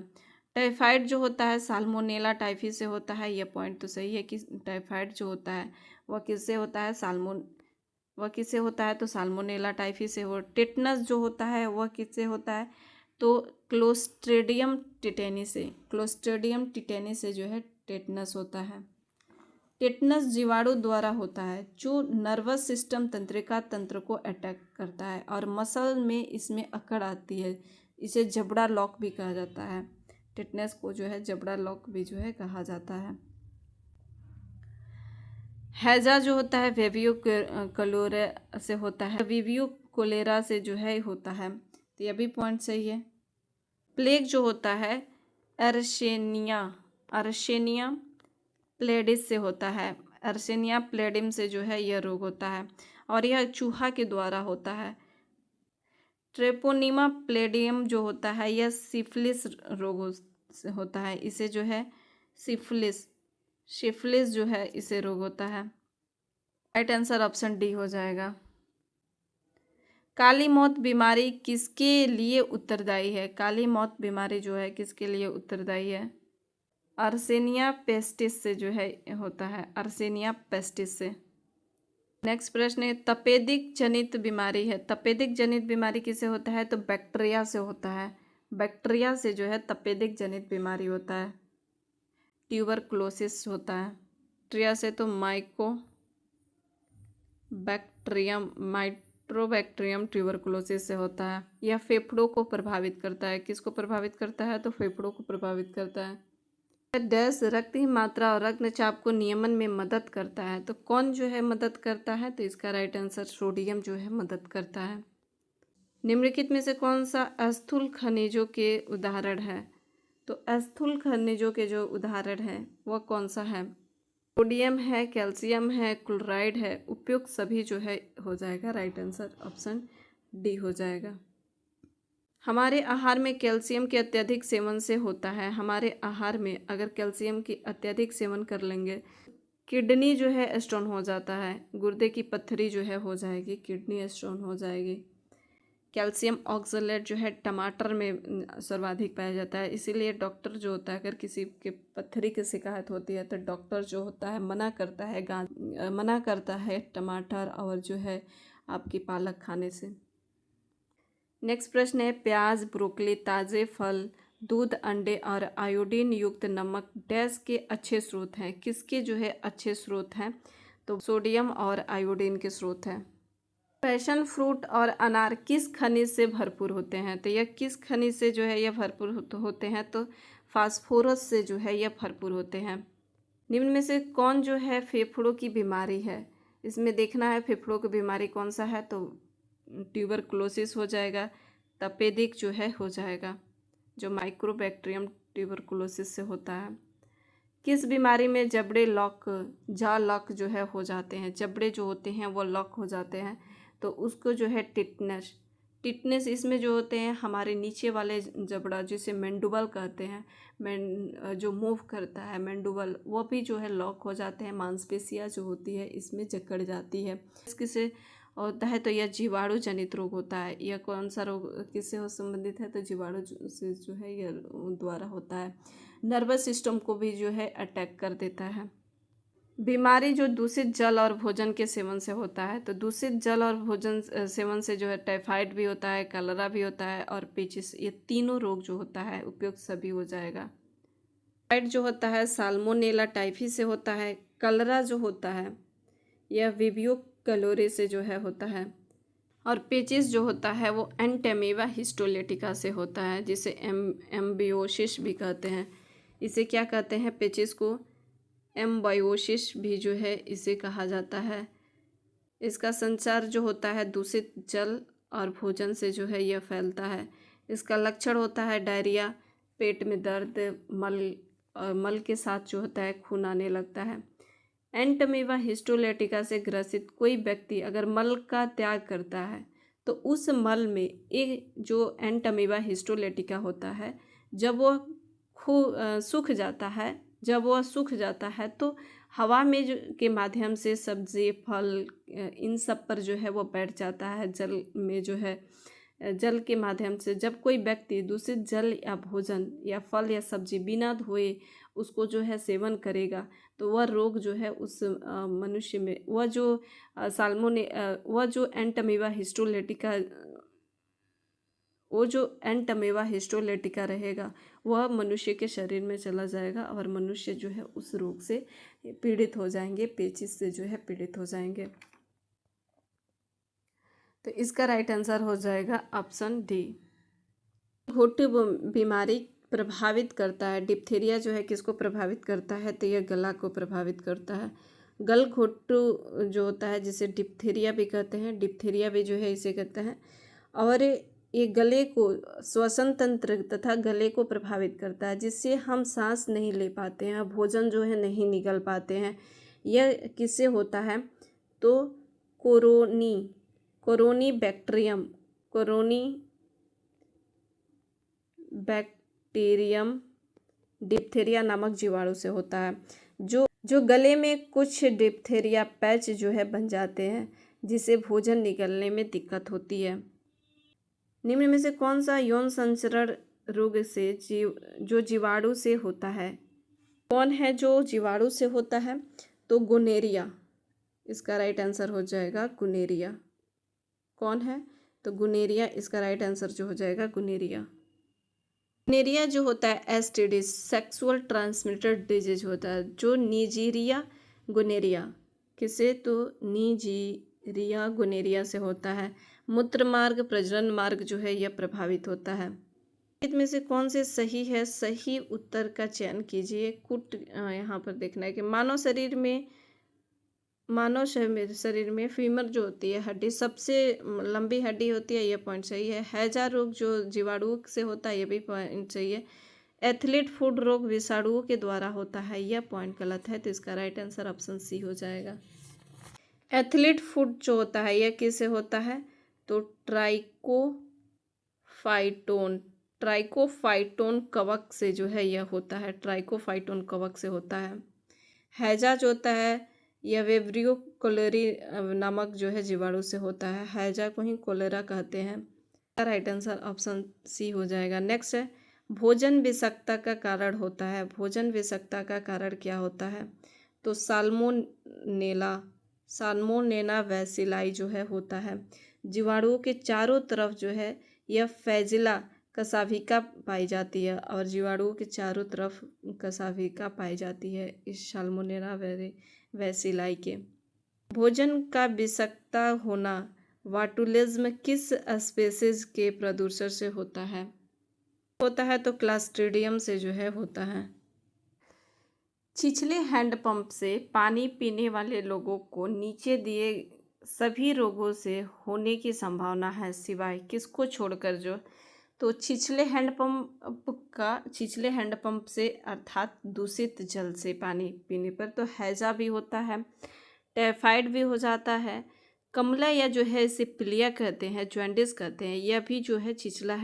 टाइफाइड जो होता है साल्मोनेला टाइफी से होता है, यह पॉइंट तो सही है कि टाइफाइड जो होता है वह किससे होता है? तो साल्मोनेला टाइफी से हो। टेटनस जो होता है वह किससे होता है? तो क्लोस्ट्रीडियम टिटेनी से जो है टेटनस होता है। टेटनस जीवाणु द्वारा होता है जो नर्वस सिस्टम तंत्रिका तंत्र को अटैक करता है और मसल में इसमें अकड़ आती है। इसे जबड़ा लॉक भी कहा जाता है। टेटनस को जो है जबड़ा लॉक भी जो है कहा जाता है। हैजा जो होता है वेवियो कोलेरा से होता है। वेवियो कोलेरा से जो है होता है, तो यह भी पॉइंट सही है। प्लेग जो होता है अर्शेनिया प्लेडिस से होता है। अर्सेनिया प्लेडिम से जो है यह रोग होता है और यह चूहा के द्वारा होता है। ट्रेपोनीमा प्लेडियम जो होता है यह सिफिलिस रोग से होता है। इसे जो है सिफिलिस जो है इसे रोग होता है। राइट आंसर ऑप्शन डी हो जाएगा। काली मौत बीमारी किसके लिए उत्तरदायी है? काली मौत बीमारी जो है किसके लिए उत्तरदायी है? अर्सेनिया पेस्टिस से जो है होता है, अर्सेनिया पेस्टिस से। नेक्स्ट प्रश्न है, तपेदिक जनित बीमारी है। तपेदिक जनित बीमारी किससे होता है? तो बैक्टीरिया से होता है। बैक्टीरिया से जो है तपेदिक जनित बीमारी होता है। ट्यूबरकुलोसिस होता है बैक्टीरिया से, तो माइक्रोबैक्टीरियम ट्यूबरकुलोसिस से होता है। यह फेफड़ों को प्रभावित करता है। किसको प्रभावित करता है? तो फेफड़ों को प्रभावित करता है। डैश रक्त की मात्रा और रक्तचाप को नियमन में मदद करता है। तो कौन जो है मदद करता है? तो इसका राइट आंसर सोडियम जो है मदद करता है। निम्नलिखित में से कौन सा स्थूल खनिजों के उदाहरण है? तो स्थूल खनिजों के जो उदाहरण है वह कौन सा है? सोडियम है, कैल्शियम है, क्लोराइड है, उपयुक्त सभी जो है हो जाएगा। राइट आंसर ऑप्शन डी हो जाएगा। हमारे आहार में कैल्शियम के अत्यधिक सेवन से होता है। हमारे आहार में अगर कैल्शियम की अत्यधिक सेवन कर लेंगे, किडनी जो है स्टोन हो जाता है, गुर्दे की पत्थरी जो है हो जाएगी, किडनी स्टोन हो जाएगी। कैल्शियम ऑक्सलेट जो है टमाटर में सर्वाधिक पाया जाता है, इसीलिए डॉक्टर जो होता है अगर किसी के पत्थरी की शिकायत होती है तो डॉक्टर जो होता है मना करता है टमाटर और जो है आपकी पालक खाने से। नेक्स्ट प्रश्न है, प्याज, ब्रोकली, ताज़े फल, दूध, अंडे और आयोडीन युक्त नमक डैश के अच्छे स्रोत हैं। किसके जो है अच्छे स्रोत हैं? तो सोडियम और आयोडीन के स्रोत हैं। पैशन फ्रूट और अनार किस खनिज से भरपूर होते हैं? तो यह किस खनिज से जो है यह भरपूर होते हैं? तो फास्फोरस से जो है यह भरपूर होते हैं। निम्न में से कौन जो है फेफड़ों की बीमारी है? इसमें देखना है फेफड़ों की बीमारी कौन सा है, तो ट्यूबरकुलोसिस हो जाएगा। तपेदिक जो है हो जाएगा, जो माइक्रोबैक्टीरियम ट्यूबरकुलोसिस से होता है। किस बीमारी में जबड़े जॉ लॉक जो है हो जाते हैं? जबड़े जो होते हैं वो लॉक हो जाते हैं, तो उसको जो है टिटनेस इसमें जो होते हैं हमारे नीचे वाले जबड़ा जिसे मैंडुबल कहते हैं, जो मूव करता है मैंडुबल, वो भी जो है लॉक हो जाते हैं। मांसपेशियाँ जो होती है इसमें जकड़ जाती है। किससे होता है? तो यह जीवाणु जनित रोग होता है। यह कौन सा रोग किससे हो संबंधित है? तो जीवाणु से जो है यह द्वारा होता है। नर्वस सिस्टम को भी जो है अटैक कर देता है। बीमारी जो दूषित जल और भोजन के सेवन से होता है, तो दूषित जल और भोजन सेवन से जो है टाइफाइड भी होता है, कलरा भी होता है और पेचिस, ये तीनों रोग जो होता है उपयुक्त सभी हो जाएगा। टाइफाइड जो होता है साल्मोनेला टाइफी से होता है। कलरा जो होता है यह विबियो कैलोरी से जो है होता है। और पेचिस जो होता है वो एंटेमीबा हिस्टोलेटिका से होता है, जिसे एम्बियोसिस भी कहते हैं। इसे क्या कहते हैं? पेचिस को एम्बायोसिस भी जो है इसे कहा जाता है। इसका संचार जो होता है दूषित जल और भोजन से जो है यह फैलता है। इसका लक्षण होता है डायरिया, पेट में दर्द, मल के साथ जो होता है खून आने लगता है। एंटमीबा हिस्टोलेटिका से ग्रसित कोई व्यक्ति अगर मल का त्याग करता है तो उस मल में एक जो एंटमीबा हिस्टोलेटिका होता है जब वह सूख जाता है तो हवा में के माध्यम से सब्जी, फल, इन सब पर जो है वो बैठ जाता है। जल में जो है जल के माध्यम से जब कोई व्यक्ति दूषित जल या भोजन या फल या सब्जी बिना धोए उसको जो है सेवन करेगा तो वह रोग जो है उस मनुष्य में वह जो एंटमीबा हिस्टोलेटिका रहेगा वह मनुष्य के शरीर में चला जाएगा और मनुष्य जो है उस रोग से पीड़ित हो जाएंगे, पेचिस से जो है पीड़ित हो जाएंगे। तो इसका राइट आंसर हो जाएगा ऑप्शन डी। घोटू बीमारी प्रभावित करता है। डिप्थीरिया जो है किसको प्रभावित करता है? तो यह गला को प्रभावित करता है। गलघोटू जो होता है जिसे डिप्थीरिया भी कहते हैं, डिप्थीरिया भी जो है इसे कहते हैं, और ये गले को, श्वसन तंत्र तथा गले को प्रभावित करता है, जिससे हम सांस नहीं ले पाते हैं, भोजन जो है नहीं निगल पाते हैं। यह किससे होता है? तो कोरोनी बैक्टीरियम डिप्थीरिया नामक जीवाणु से होता है। जो गले में कुछ डिप्थीरिया पैच जो है बन जाते हैं, जिससे भोजन निगलने में दिक्कत होती है। निम्न में से कौन सा यौन संचरण रोग से जो जीवाणु से होता है? कौन है जो जीवाणु से होता है? तो गुनेरिया, इसका राइट आंसर हो जाएगा गुनेरिया। कौन है? तो गुनेरिया, इसका राइट आंसर जो हो जाएगा गुनेरिया। गुनेरिया जो होता है एसटीडी, सेक्सुअल ट्रांसमिटेड डिजीज होता है। जो नीजीरिया गुनेरिया, किसे? तो नीजीरिया गुनेरिया से होता है। मूत्र मार्ग, प्रजनन मार्ग जो है यह प्रभावित होता है। में से कौन से सही है? सही उत्तर का चयन कीजिए। यहाँ पर देखना है कि मानव शरीर में फीमर जो होती है हड्डी सबसे लंबी हड्डी होती है, यह पॉइंट सही है। हैजा रोग जो जीवाणुओं से होता है, यह भी पॉइंट सही है। एथलीट फुट रोग विषाणुओं के द्वारा होता है, यह पॉइंट गलत है, तो इसका राइट आंसर ऑप्शन सी हो जाएगा। एथलीट फुट जो होता है यह किससे होता है? तो ट्राइकोफाइटोन कवक से जो है यह होता है, ट्राइकोफाइटोन कवक से होता है। हैजा जो होता है यह वेब्रियो कोलेरी नामक जो है जीवाणु से होता है। हैजा को ही कोलेरा कहते हैं। राइट आंसर ऑप्शन सी हो जाएगा। नेक्स्ट है, भोजन विषाक्तता का कारण होता है। भोजन विषाक्तता का कारण क्या होता है? तो साल्मोनेला वैसिलाई जो है होता है। जीवाणुओं के चारों तरफ जो है यह फ्लैजिला कसाभिका पाई जाती है, और जीवाणुओं के चारों तरफ कसाभिका पाई जाती है इस साल्मोनेला वैसिलाई के। भोजन का विषाक्तता होना बाटुलिज्म किस स्पीशीज के प्रदूषण से होता है? तो क्लास्ट्रीडियम से जो है होता है। छिछले हैंडपंप से पानी पीने वाले लोगों को नीचे दिए सभी रोगों से होने की संभावना है, सिवाय किसको छोड़कर? जो तो छिछले हैंडपंप से अर्थात दूषित जल से पानी पीने पर तो हैजा भी होता है, टाइफाइड भी हो जाता है, कमला या जो है इसे पीलिया कहते हैं, जॉन्डिस कहते हैं, यह भी जो है छिछला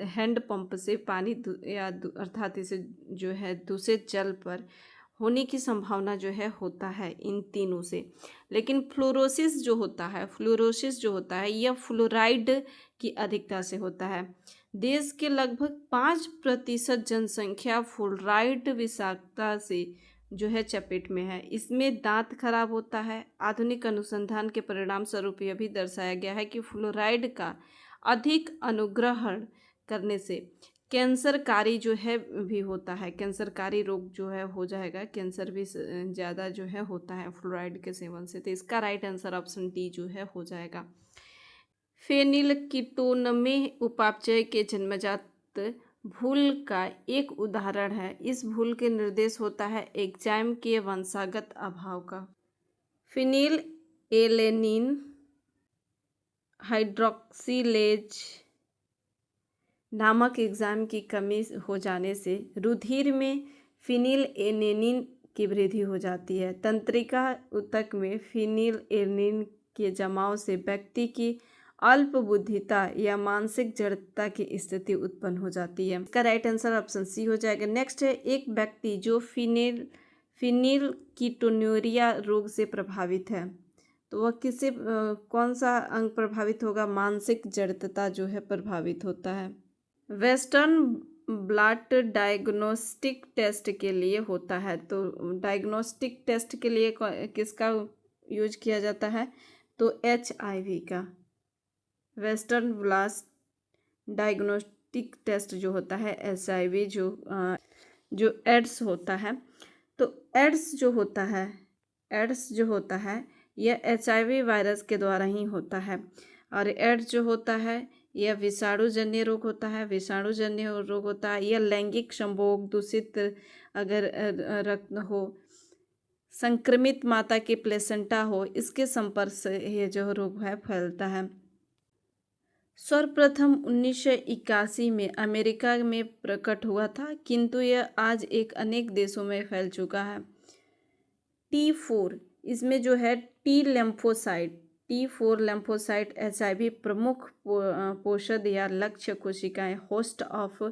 हैंडपंप से पानी अर्थात इसे जो है दूषित जल पर होने की संभावना जो है होता है इन तीनों से। लेकिन फ्लोरोसिस जो होता है यह फ्लोराइड की अधिकता से होता है। देश के लगभग 5% जनसंख्या फ्लोराइड विषाक्तता से जो है चपेट में है। इसमें दांत खराब होता है। आधुनिक अनुसंधान के परिणाम स्वरूप यह भी दर्शाया गया है कि फ्लोराइड का अधिक अनुग्रहण करने से कैंसरकारी जो है भी होता है, कैंसरकारी रोग जो है हो जाएगा, कैंसर भी ज़्यादा जो है होता है फ्लोराइड के सेवन से। तो इसका राइट आंसर ऑप्शन डी जो है हो जाएगा। फेनिलकीटोन में उपापचय के जन्मजात भूल का एक उदाहरण है। इस भूल के निर्देश होता है एंजाइम के वंशागत अभाव का। फिनिल एलेनिन हाइड्रोक्सिलेज नामक एंजाइम की कमी हो जाने से रुधिर में फिनिल एलेनिन की वृद्धि हो जाती है। तंत्रिका ऊतक में फिनिल एलेनिन के जमाव से व्यक्ति की अल्पबुद्धिता या मानसिक जड़ता की स्थिति उत्पन्न हो जाती है। इसका राइट आंसर ऑप्शन सी हो जाएगा। नेक्स्ट है, एक व्यक्ति जो फिनिलकीटोनुरिया रोग से प्रभावित है तो वह किससे कौन सा अंग प्रभावित होगा? मानसिक जड़ता जो है प्रभावित होता है। वेस्टर्न ब्लड डायग्नोस्टिक टेस्ट के लिए होता है, तो डायग्नोस्टिक टेस्ट के लिए किसका यूज किया जाता है? तो HIV का। वेस्टर्न ब्लड डायग्नोस्टिक टेस्ट जो होता है HIV जो एड्स होता है, तो एड्स जो होता है यह HIV वायरस के द्वारा ही होता है। और एड्स जो होता है यह विषाणुजन्य रोग होता है। यह लैंगिक संभोग, दूषित अगर रक्त हो, संक्रमित माता के प्लेसेंटा हो, इसके संपर्क से यह जो रोग है फैलता है। सर्वप्रथम 1981 में अमेरिका में प्रकट हुआ था, किंतु यह आज अनेक देशों में फैल चुका है। T4 इसमें जो है T4 लेम्फोसाइट HIV प्रमुख पोषक या लक्ष्य कोशिकाएं होस्ट ऑफ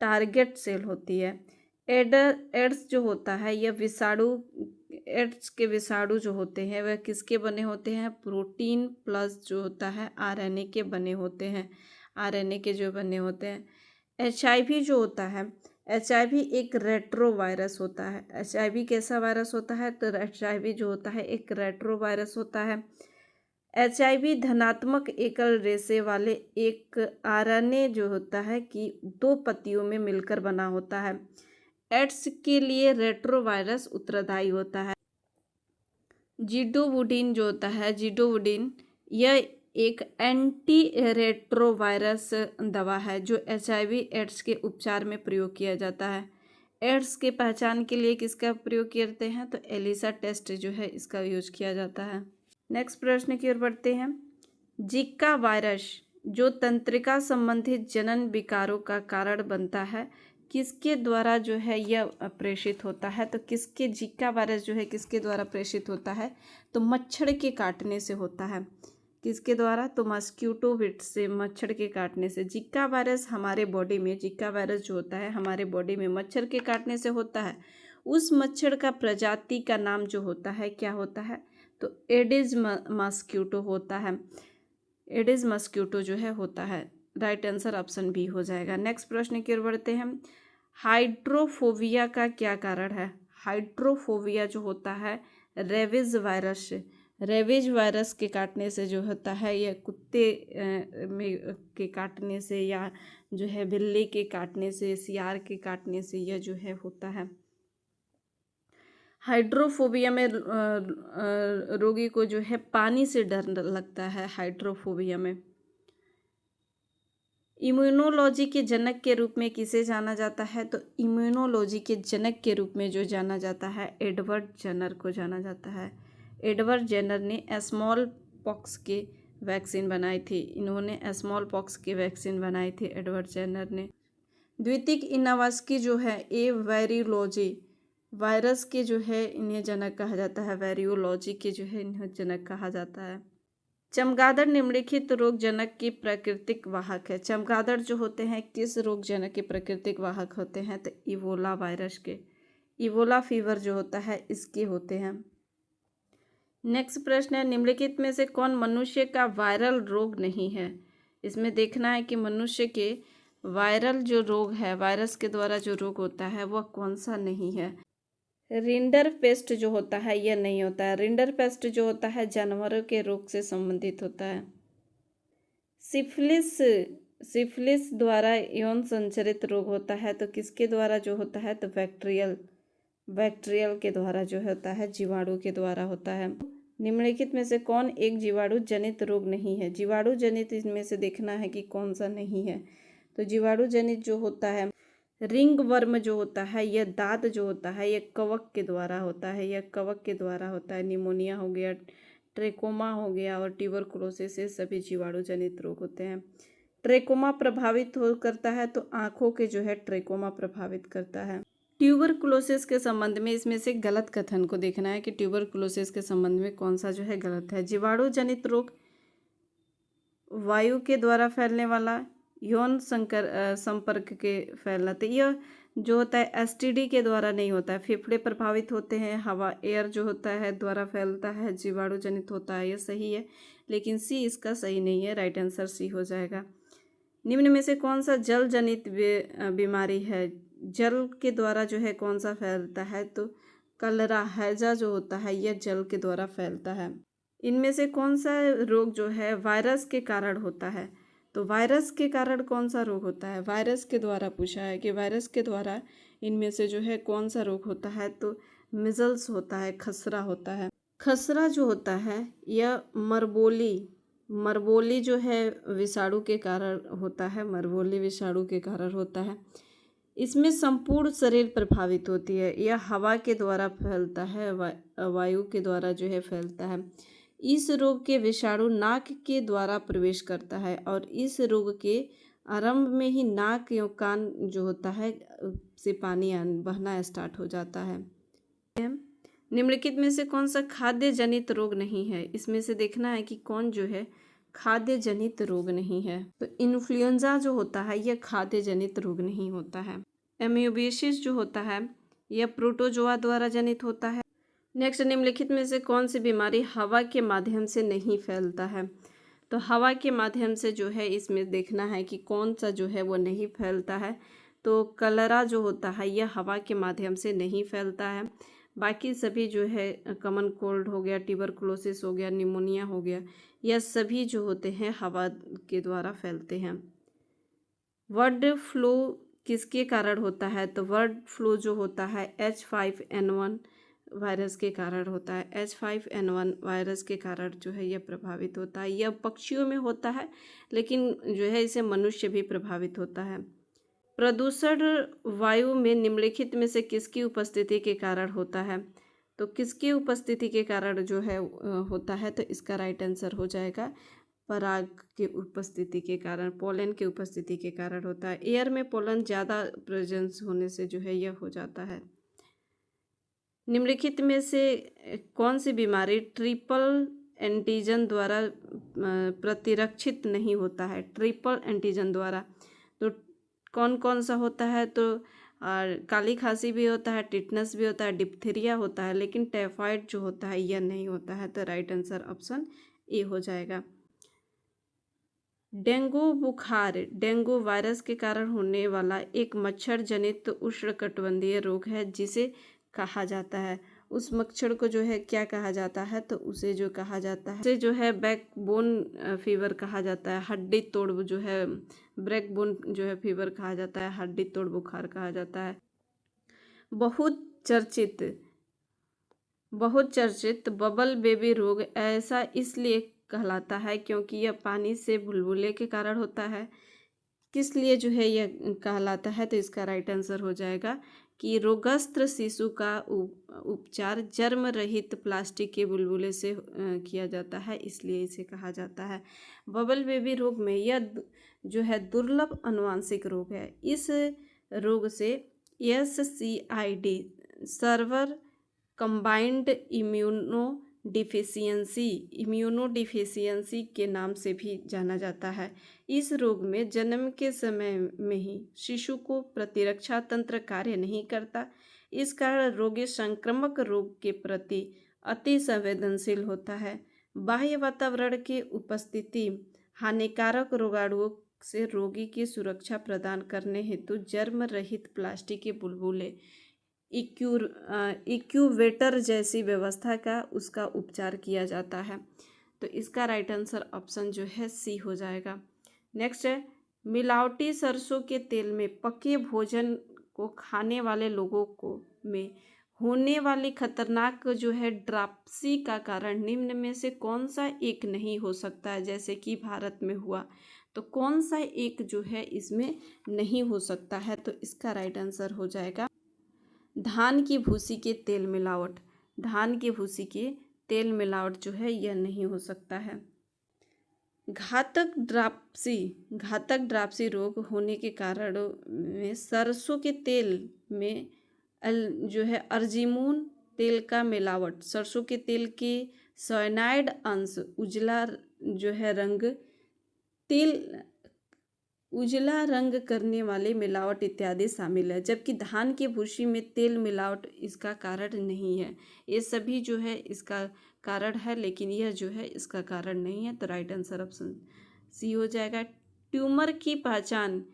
टारगेट सेल होती है। एड्स जो होता है यह एड्स के विषाणु जो होते हैं वह किसके बने होते हैं? प्रोटीन प्लस जो होता है RNA के बने होते हैं, RNA के जो बने होते हैं। HIV जो होता है HIV एक रेट्रो वायरस होता है। HIV कैसा वायरस होता है? तो HIV जो होता है एक रेट्रो वायरस होता है। HIV धनात्मक एकल रेशे वाले एक RNA जो होता है कि 2 पत्तियों में मिलकर बना होता है। एड्स के लिए रेट्रो वायरस उत्तरदायी होता है। जिडोवुडिन जो होता है, जिडोवुडिन, यह एक एंटी रेट्रोवायरस दवा है जो HIV एड्स के उपचार में प्रयोग किया जाता है। एड्स के पहचान के लिए किसका प्रयोग करते हैं? तो एलिसा टेस्ट जो है इसका यूज किया जाता है। नेक्स्ट प्रश्न की ओर बढ़ते हैं। जिका वायरस जो तंत्रिका संबंधित जनन विकारों का कारण बनता है, किसके द्वारा जो है यह प्रेषित होता है? तो किसके जिका वायरस जो है किसके द्वारा प्रेषित होता है? तो मच्छर के काटने से होता है। किसके द्वारा? तो मस्क्यूटो बिट से, मच्छर के काटने से। जिका वायरस हमारे बॉडी में, जिका वायरस जो होता है हमारे बॉडी में मच्छर के काटने से होता है। उस मच्छर का प्रजाति का नाम जो होता है क्या होता है? तो एडिस मस्क्यूटो होता है। एडिस मस्क्यूटो जो है होता है। राइट आंसर ऑप्शन बी हो जाएगा। नेक्स्ट प्रश्न की ओर बढ़ते हैं। हाइड्रोफोबिया का क्या कारण है? हाइड्रोफोबिया जो होता है रेबीज वायरस से, रेबीज वायरस के काटने से जो होता है, यह कुत्ते के काटने से या जो है बिल्ली के काटने से, सियार के काटने से यह जो है होता है। हाइड्रोफोबिया में रोगी को जो है पानी से डर लगता है। हाइड्रोफोबिया में इम्यूनोलॉजी के जनक के रूप में किसे जाना जाता है? तो इम्यूनोलॉजी के जनक के रूप में जो जाना जाता है एडवर्ड जेनर को जाना जाता है। एडवर्ड जेनर ने स्मॉल पॉक्स की वैक्सीन बनाई थी। इन्होंने स्मॉल पॉक्स की वैक्सीन बनाई थी एडवर्ड जेनर ने। द्वितीयक इनावास्की जो है ए वेरियोलॉजी वायरस के जो है इन्हें जनक कहा जाता है। वेरियोलॉजी के जो है इन्हें जनक कहा जाता है। चमगादड़ निम्नलिखित रोग जनक की प्राकृतिक वाहक है। चमगादड़ जो होते हैं किस रोग जनक के प्राकृतिक वाहक होते हैं? तो इबोला वायरस के, इबोला फीवर जो होता है इसके होते हैं। नेक्स्ट प्रश्न है। निम्नलिखित में से कौन मनुष्य का वायरल रोग नहीं है? इसमें देखना है कि मनुष्य के वायरल जो रोग है, वायरस के द्वारा जो रोग होता है वह कौन सा नहीं है? रिंडर पेस्ट जो होता है यह नहीं होता है। रिंडर पेस्ट जो होता है जानवरों के रोग से संबंधित होता है। सिफिलिस, सिफिलिस द्वारा यौन संचरित रोग होता है तो किसके द्वारा जो होता है? तो बैक्टीरियल, बैक्टीरियल के द्वारा जो होता है, जीवाणु के द्वारा होता है। निम्नलिखित में से कौन एक जीवाणु जनित रोग नहीं है? जीवाणु जनित इनमें से देखना है कि कौन सा नहीं है। तो जीवाणु जनित जो होता है रिंग वर्म जो होता है, यह दाद जो होता है यह कवक के द्वारा होता है। यह कवक के द्वारा होता है। निमोनिया हो गया, ट्रेकोमा हो गया और ट्यूबरकुलोसिस, ये सभी जीवाणु जनित रोग होते हैं। ट्रेकोमा प्रभावित हो करता है तो आँखों के जो है ट्रेकोमा प्रभावित करता है। ट्यूबरकुलोसिस के संबंध में इसमें से गलत कथन को देखना है कि ट्यूबरकुलोसिस के संबंध में कौन सा जो है गलत है। जीवाणु जनित रोग वायु के द्वारा फैलने वाला, यौन संपर्क के फैलना, तो यह जो होता है एसटीडी के द्वारा नहीं होता है। फेफड़े प्रभावित होते हैं, हवा, एयर जो होता है द्वारा फैलता है, जीवाणु जनित होता है, यह सही है। लेकिन सी इसका सही नहीं है। राइट आंसर सी हो जाएगा। निम्न में से कौन सा जल जनित बीमारी है? जल के द्वारा जो है कौन सा फैलता है? तो कलरा, हैजा जो होता है यह जल के द्वारा फैलता है। इनमें से कौन सा रोग जो है वायरस के कारण होता है? तो वायरस के कारण कौन सा रोग होता है? वायरस के द्वारा पूछा है कि वायरस के द्वारा इनमें से जो है कौन सा रोग होता है? तो मिजल्स होता है, खसरा होता है। खसरा जो होता है यह मरबोली जो है विषाणु के कारण होता है। मरबोली विषाणु के कारण होता है। इसमें संपूर्ण शरीर प्रभावित होती है। यह हवा के द्वारा फैलता है, वायु के द्वारा जो है फैलता है। इस रोग के विषाणु नाक के द्वारा प्रवेश करता है और इस रोग के आरंभ में ही नाक या कान जो होता है से पानी बहना स्टार्ट हो जाता है। निम्नलिखित में से कौन सा खाद्य जनित रोग नहीं है? इसमें से देखना है कि कौन जो है खाद्य जनित रोग नहीं है। तो इन्फ्लुएंजा जो होता है यह खाद्य जनित रोग नहीं होता है। एमियोबियासिस जो होता है यह प्रोटोजोआ द्वारा जनित होता है। नेक्स्ट, निम्नलिखित में से कौन सी बीमारी हवा के माध्यम से नहीं फैलता है? तो हवा के माध्यम से जो है इसमें देखना है कि कौन सा जो है वो नहीं फैलता है। तो कलरा जो होता है यह हवा के माध्यम से नहीं फैलता है। बाकी सभी जो है कॉमन कोल्ड हो गया, ट्यूबरकुलोसिस हो गया, निमोनिया हो गया, यह सभी जो होते हैं हवा के द्वारा फैलते हैं। बर्ड फ्लू किसके कारण होता है? तो बर्ड फ्लू जो होता है H5N1 वायरस के कारण होता है। H5N1 वायरस के कारण जो है यह प्रभावित होता है। यह पक्षियों में होता है, लेकिन जो है इसे मनुष्य भी प्रभावित होता है। प्रदूषण वायु में निम्नलिखित में से किसकी उपस्थिति के कारण होता है? तो किसकी उपस्थिति के कारण जो है होता है? तो इसका राइट आंसर हो जाएगा पराग की उपस्थिति के कारण, पोलन की उपस्थिति के कारण होता है। एयर में पोलन ज़्यादा प्रेजेंस होने से जो है यह हो जाता है। निम्नलिखित में से कौन सी बीमारी ट्रिपल एंटीजन द्वारा प्रतिरक्षित नहीं होता है? ट्रिपल एंटीजन द्वारा तो कौन कौन सा होता है? तो काली खांसी भी होता है, टिटनस भी होता है, डिप्थीरिया होता है, लेकिन टाइफाइड जो होता है यह नहीं होता है। तो राइट आंसर ऑप्शन ए हो जाएगा। डेंगू बुखार डेंगू वायरस के कारण होने वाला एक मच्छर जनित उष्णकटिबंधीय रोग है जिसे कहा जाता है। उस मच्छर को जो है क्या कहा जाता है? तो उसे जो कहा जाता है, उसे जो है बैकबोन फीवर कहा जाता है। हड्डी तोड़ जो है बैकबोन जो है फीवर कहा जाता है, हड्डी तोड़ बुखार कहा जाता है। बहुत चर्चित बबल बेबी रोग ऐसा इसलिए कहलाता है क्योंकि यह पानी से बुलबुले के कारण होता है। किस लिए जो है यह कहलाता है? तो इसका राइट आंसर हो जाएगा कि रोगग्रस्त शिशु का उपचार जर्म रहित प्लास्टिक के बुलबुले से किया जाता है, इसलिए इसे कहा जाता है। बबल बेबी रोग में यह जो है दुर्लभ अनुवांशिक रोग है। इस रोग से SCID सर्वर कंबाइंड इम्यूनोडिफिशियंसी के नाम से भी जाना जाता है। इस रोग में जन्म के समय में ही शिशु को प्रतिरक्षा तंत्र कार्य नहीं करता। इस कारण रोगी संक्रामक रोग के प्रति अति संवेदनशील होता है। बाह्य वातावरण की उपस्थिति हानिकारक रोगाणुओं से रोगी की सुरक्षा प्रदान करने हेतु जर्म रहित प्लास्टिक के बुलबुले इक्यूवेटर जैसी व्यवस्था का उसका उपचार किया जाता है। तो इसका राइट आंसर ऑप्शन जो है सी हो जाएगा। नेक्स्ट है, मिलावटी सरसों के तेल में पके भोजन को खाने वाले लोगों को में होने वाली खतरनाक जो है ड्राप्सी का कारण निम्न में से कौन सा एक नहीं हो सकता है? जैसे कि भारत में हुआ, तो कौन सा एक जो है इसमें नहीं हो सकता है? तो इसका राइट आंसर हो जाएगा धान की भूसी के तेल मिलावट। धान की भूसी के तेल मिलावट जो है यह नहीं हो सकता है। घातक ड्राप्सी रोग होने के कारण में सरसों के तेल में जो है अर्जिमोन तेल का मिलावट, सरसों के तेल के साइनाइड अंश उजला रंग करने वाले मिलावट इत्यादि शामिल है। जबकि धान की भूसी में तेल मिलावट इसका कारण नहीं है। ये सभी जो है इसका कारण है, लेकिन यह जो है इसका कारण नहीं है। तो राइट आंसर ऑप्शन सी हो जाएगा। ट्यूमर की पहचान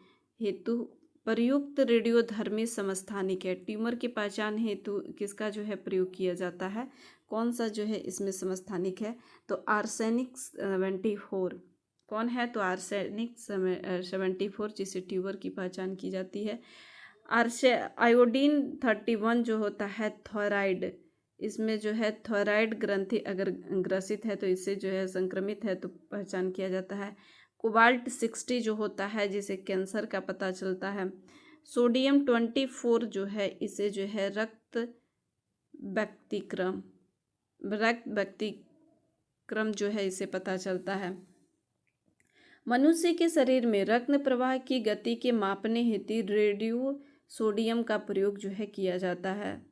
हेतु प्रयुक्त रेडियोधर्मी समस्थानिक है। ट्यूमर की पहचान हेतु किसका जो है प्रयोग किया जाता है? कौन सा जो है इसमें समस्थानिक है? तो आर्सेनिक 74 कौन है? तो आर्सेनिक 74 जिसे ट्यूमर की पहचान की जाती है। आयोडीन 31 जो होता है थायराइड, इसमें जो है थायराइड ग्रंथि अगर ग्रसित है तो इससे जो है संक्रमित है तो पहचान किया जाता है। कोबाल्ट 60 जो होता है जिसे कैंसर का पता चलता है। सोडियम 24 जो है इसे जो है रक्त व्यक्तिक्रम जो है इसे पता चलता है। मनुष्य के शरीर में रक्त प्रवाह की गति के मापने हेतु रेडियो सोडियम का प्रयोग जो है किया जाता है।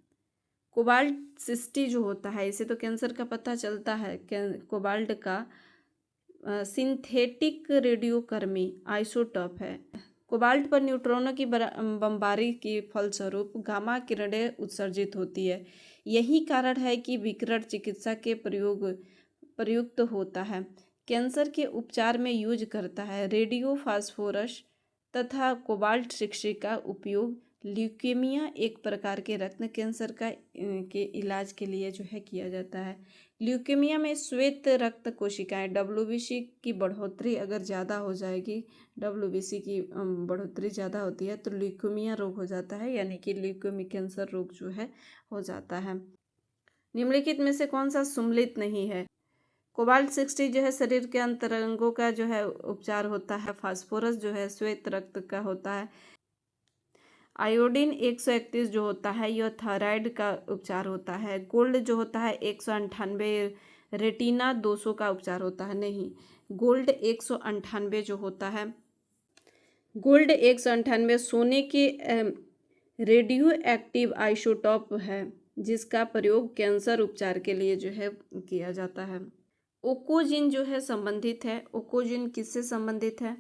कोबाल्ट 60 जो होता है इसे तो कैंसर का पता चलता है। कोबाल्ट का सिंथेटिक रेडियोकर्मी आइसोटॉप है। कोबाल्ट पर न्यूट्रॉनों की बमबारी के फलस्वरूप गामा किरणें उत्सर्जित होती है। यही कारण है कि विकिरण चिकित्सा के प्रयुक्त होता है। कैंसर के उपचार में यूज करता है। रेडियो फास्फोरस तथा कोबाल्ट 60 का उपयोग ल्यूकेमिया एक प्रकार के रक्त कैंसर के इलाज के लिए जो है किया जाता है। ल्यूकेमिया में श्वेत रक्त कोशिकाएं WBC की बढ़ोतरी अगर ज़्यादा हो जाएगी, WBC की बढ़ोतरी ज़्यादा होती है तो ल्यूकेमिया रोग हो जाता है, यानी कि ल्यूकेमिक कैंसर रोग जो है हो जाता है। निम्नलिखित में से कौन सा सम्मिलित नहीं है? कोबाल्ट 60 जो है शरीर के अंतरंगों का जो है उपचार होता है। फास्फोरस जो है श्वेत रक्त का होता है। आयोडीन 131 जो होता है यह थायराइड का उपचार होता है। गोल्ड जो होता है 198, रेटिना 200 का उपचार होता है। नहीं, गोल्ड 198 जो होता है, गोल्ड 198 सोने के रेडियो एक्टिव आइसोटॉप है जिसका प्रयोग कैंसर उपचार के लिए जो है किया जाता है। ओकोजिन जो है संबंधित है। ओकोजिन किससे संबंधित है?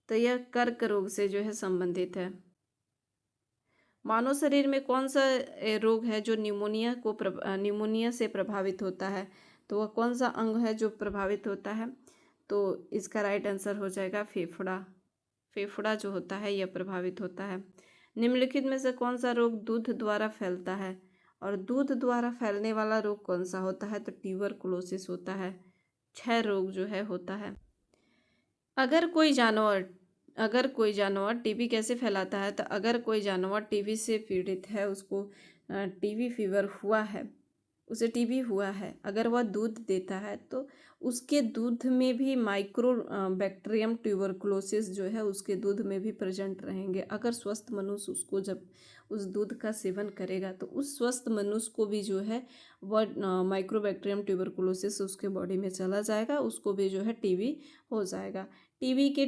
तो यह कर्क रोग से जो है संबंधित है। मानव शरीर में कौन सा रोग है जो न्यूमोनिया से प्रभावित होता है? तो वह कौन सा अंग है जो प्रभावित होता है? तो इसका राइट आंसर हो जाएगा फेफड़ा। फेफड़ा जो होता है यह प्रभावित होता है। निम्नलिखित में से कौन सा रोग दूध द्वारा फैलता है? और दूध द्वारा फैलने वाला रोग कौन सा होता है? तो ट्यूबरकुलोसिस होता है। क्षय रोग जो है होता है। अगर कोई जानवर टीबी कैसे फैलाता है? तो अगर कोई जानवर टीबी से पीड़ित है, उसको टीबी फीवर हुआ है, उसे टीबी हुआ है, अगर वह दूध देता है तो उसके दूध में भी माइक्रो बैक्टीरियम ट्यूबरकुलोसिस जो है उसके दूध में भी प्रेजेंट रहेंगे। अगर स्वस्थ मनुष्य उसको जब उस दूध का सेवन करेगा तो उस स्वस्थ मनुष्य को भी जो है वह माइक्रोबैक्टीरियम ट्यूबरकुलोसिस उसके बॉडी में चला जाएगा, उसको भी जो है टीबी हो जाएगा। टीबी के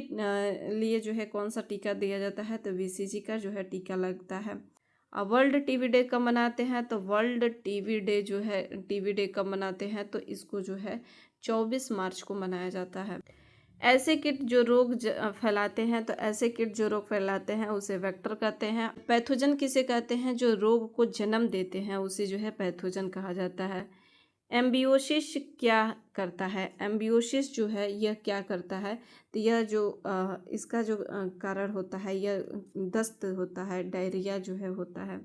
लिए जो है कौन सा टीका दिया जाता है? तो BCG का जो है टीका लगता है। अब वर्ल्ड टीबी डे कब मनाते हैं? तो वर्ल्ड टीबी डे जो है, टीबी डे कब मनाते हैं? तो इसको जो है 24 मार्च को मनाया जाता है। ऐसे कीट जो रोग फैलाते हैं, तो ऐसे कीट जो रोग फैलाते हैं उसे वेक्टर कहते हैं। पैथोजन किसे कहते हैं? जो रोग को जन्म देते हैं उसे जो है पैथोजन कहा जाता है। एम्बियोसिस क्या करता है? एम्बियोसिस जो है यह क्या करता है? तो यह जो इसका जो कारण होता है यह दस्त होता है, डायरिया जो है होता है।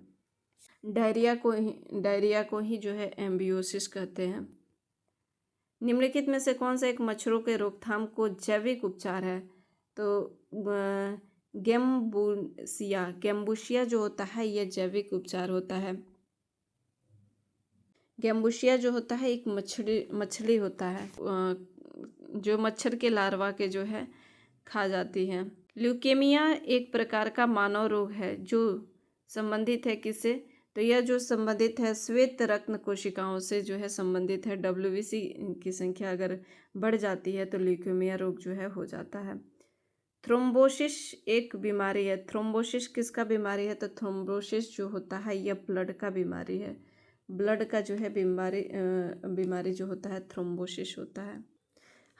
डायरिया को ही जो है एम्बियोसिस कहते हैं। निम्नलिखित में से कौन सा एक मच्छरों के रोकथाम को जैविक उपचार है? तो गैम्बुशिया जो होता है यह जैविक उपचार होता है। गैम्बुशिया जो होता है एक मछली होता है जो मच्छर के लार्वा के जो है खा जाती है। ल्यूकेमिया एक प्रकार का मानव रोग है जो संबंधित है किससे? तो यह जो संबंधित है श्वेत रक्त कोशिकाओं से जो है संबंधित है। WBC की संख्या अगर बढ़ जाती है तो ल्यूकेमिया रोग जो है हो जाता है। थ्रोम्बोसिस एक बीमारी है। थ्रोम्बोसिस किसका बीमारी है? तो थ्रोम्बोसिस जो होता है यह ब्लड का बीमारी है। ब्लड का जो है बीमारी जो होता है थ्रोम्बोसिस होता है।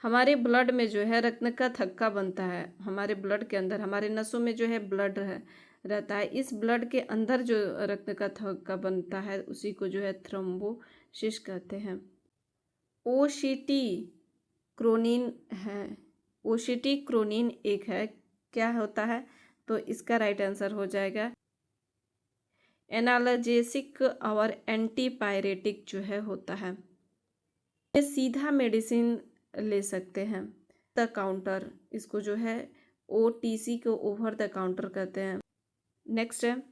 हमारे ब्लड में जो है रक्त का थक्का बनता है। हमारे ब्लड के अंदर, हमारे नसों में जो है ब्लड रहता है। इस ब्लड के अंदर जो रक्त का थक्का बनता है उसी को जो है थ्रोम्बोसिस कहते हैं। ओसीटी क्रोनिन है। ओसीटी क्रोनिन एक है, क्या होता है? तो इसका राइट आंसर हो जाएगा एनाल्जेसिक और एंटीपायरेटिक जो है होता है। ये सीधा मेडिसिन ले सकते हैं। द काउंटर, इसको जो है OTC को ओवर द काउंटर कहते हैं। नेक्स्ट है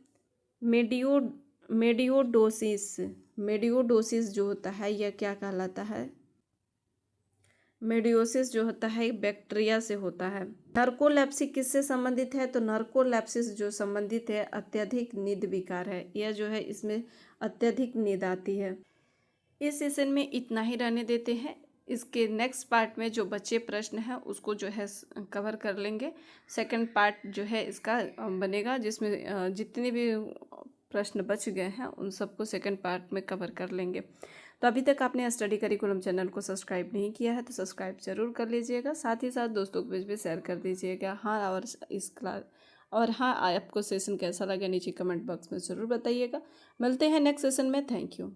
मेडियोडोसिस। मेडियोडोसिस जो होता है यह क्या कहलाता है? मेडियोसिस जो होता है बैक्टीरिया से होता है। नर्कोलेप्सी किससे संबंधित है? तो नर्कोलेप्सिस जो संबंधित है अत्यधिक नींद विकार है। यह जो है इसमें अत्यधिक नींद आती है। इस सेशन में इतना ही रहने देते हैं। इसके नेक्स्ट पार्ट में जो बचे प्रश्न हैं उसको जो है कवर कर लेंगे। सेकंड पार्ट जो है इसका बनेगा जिसमें जितने भी प्रश्न बच गए हैं उन सबको सेकंड पार्ट में कवर कर लेंगे। तो अभी तक आपने स्टडी करिकुलम चैनल को सब्सक्राइब नहीं किया है तो सब्सक्राइब जरूर कर लीजिएगा। साथ ही साथ दोस्तों के बीच भी शेयर कर दीजिएगा। हाँ, आपको सेशन कैसा लगा नीचे कमेंट बॉक्स में ज़रूर बताइएगा। मिलते हैं नेक्स्ट सेशन में। Thank you.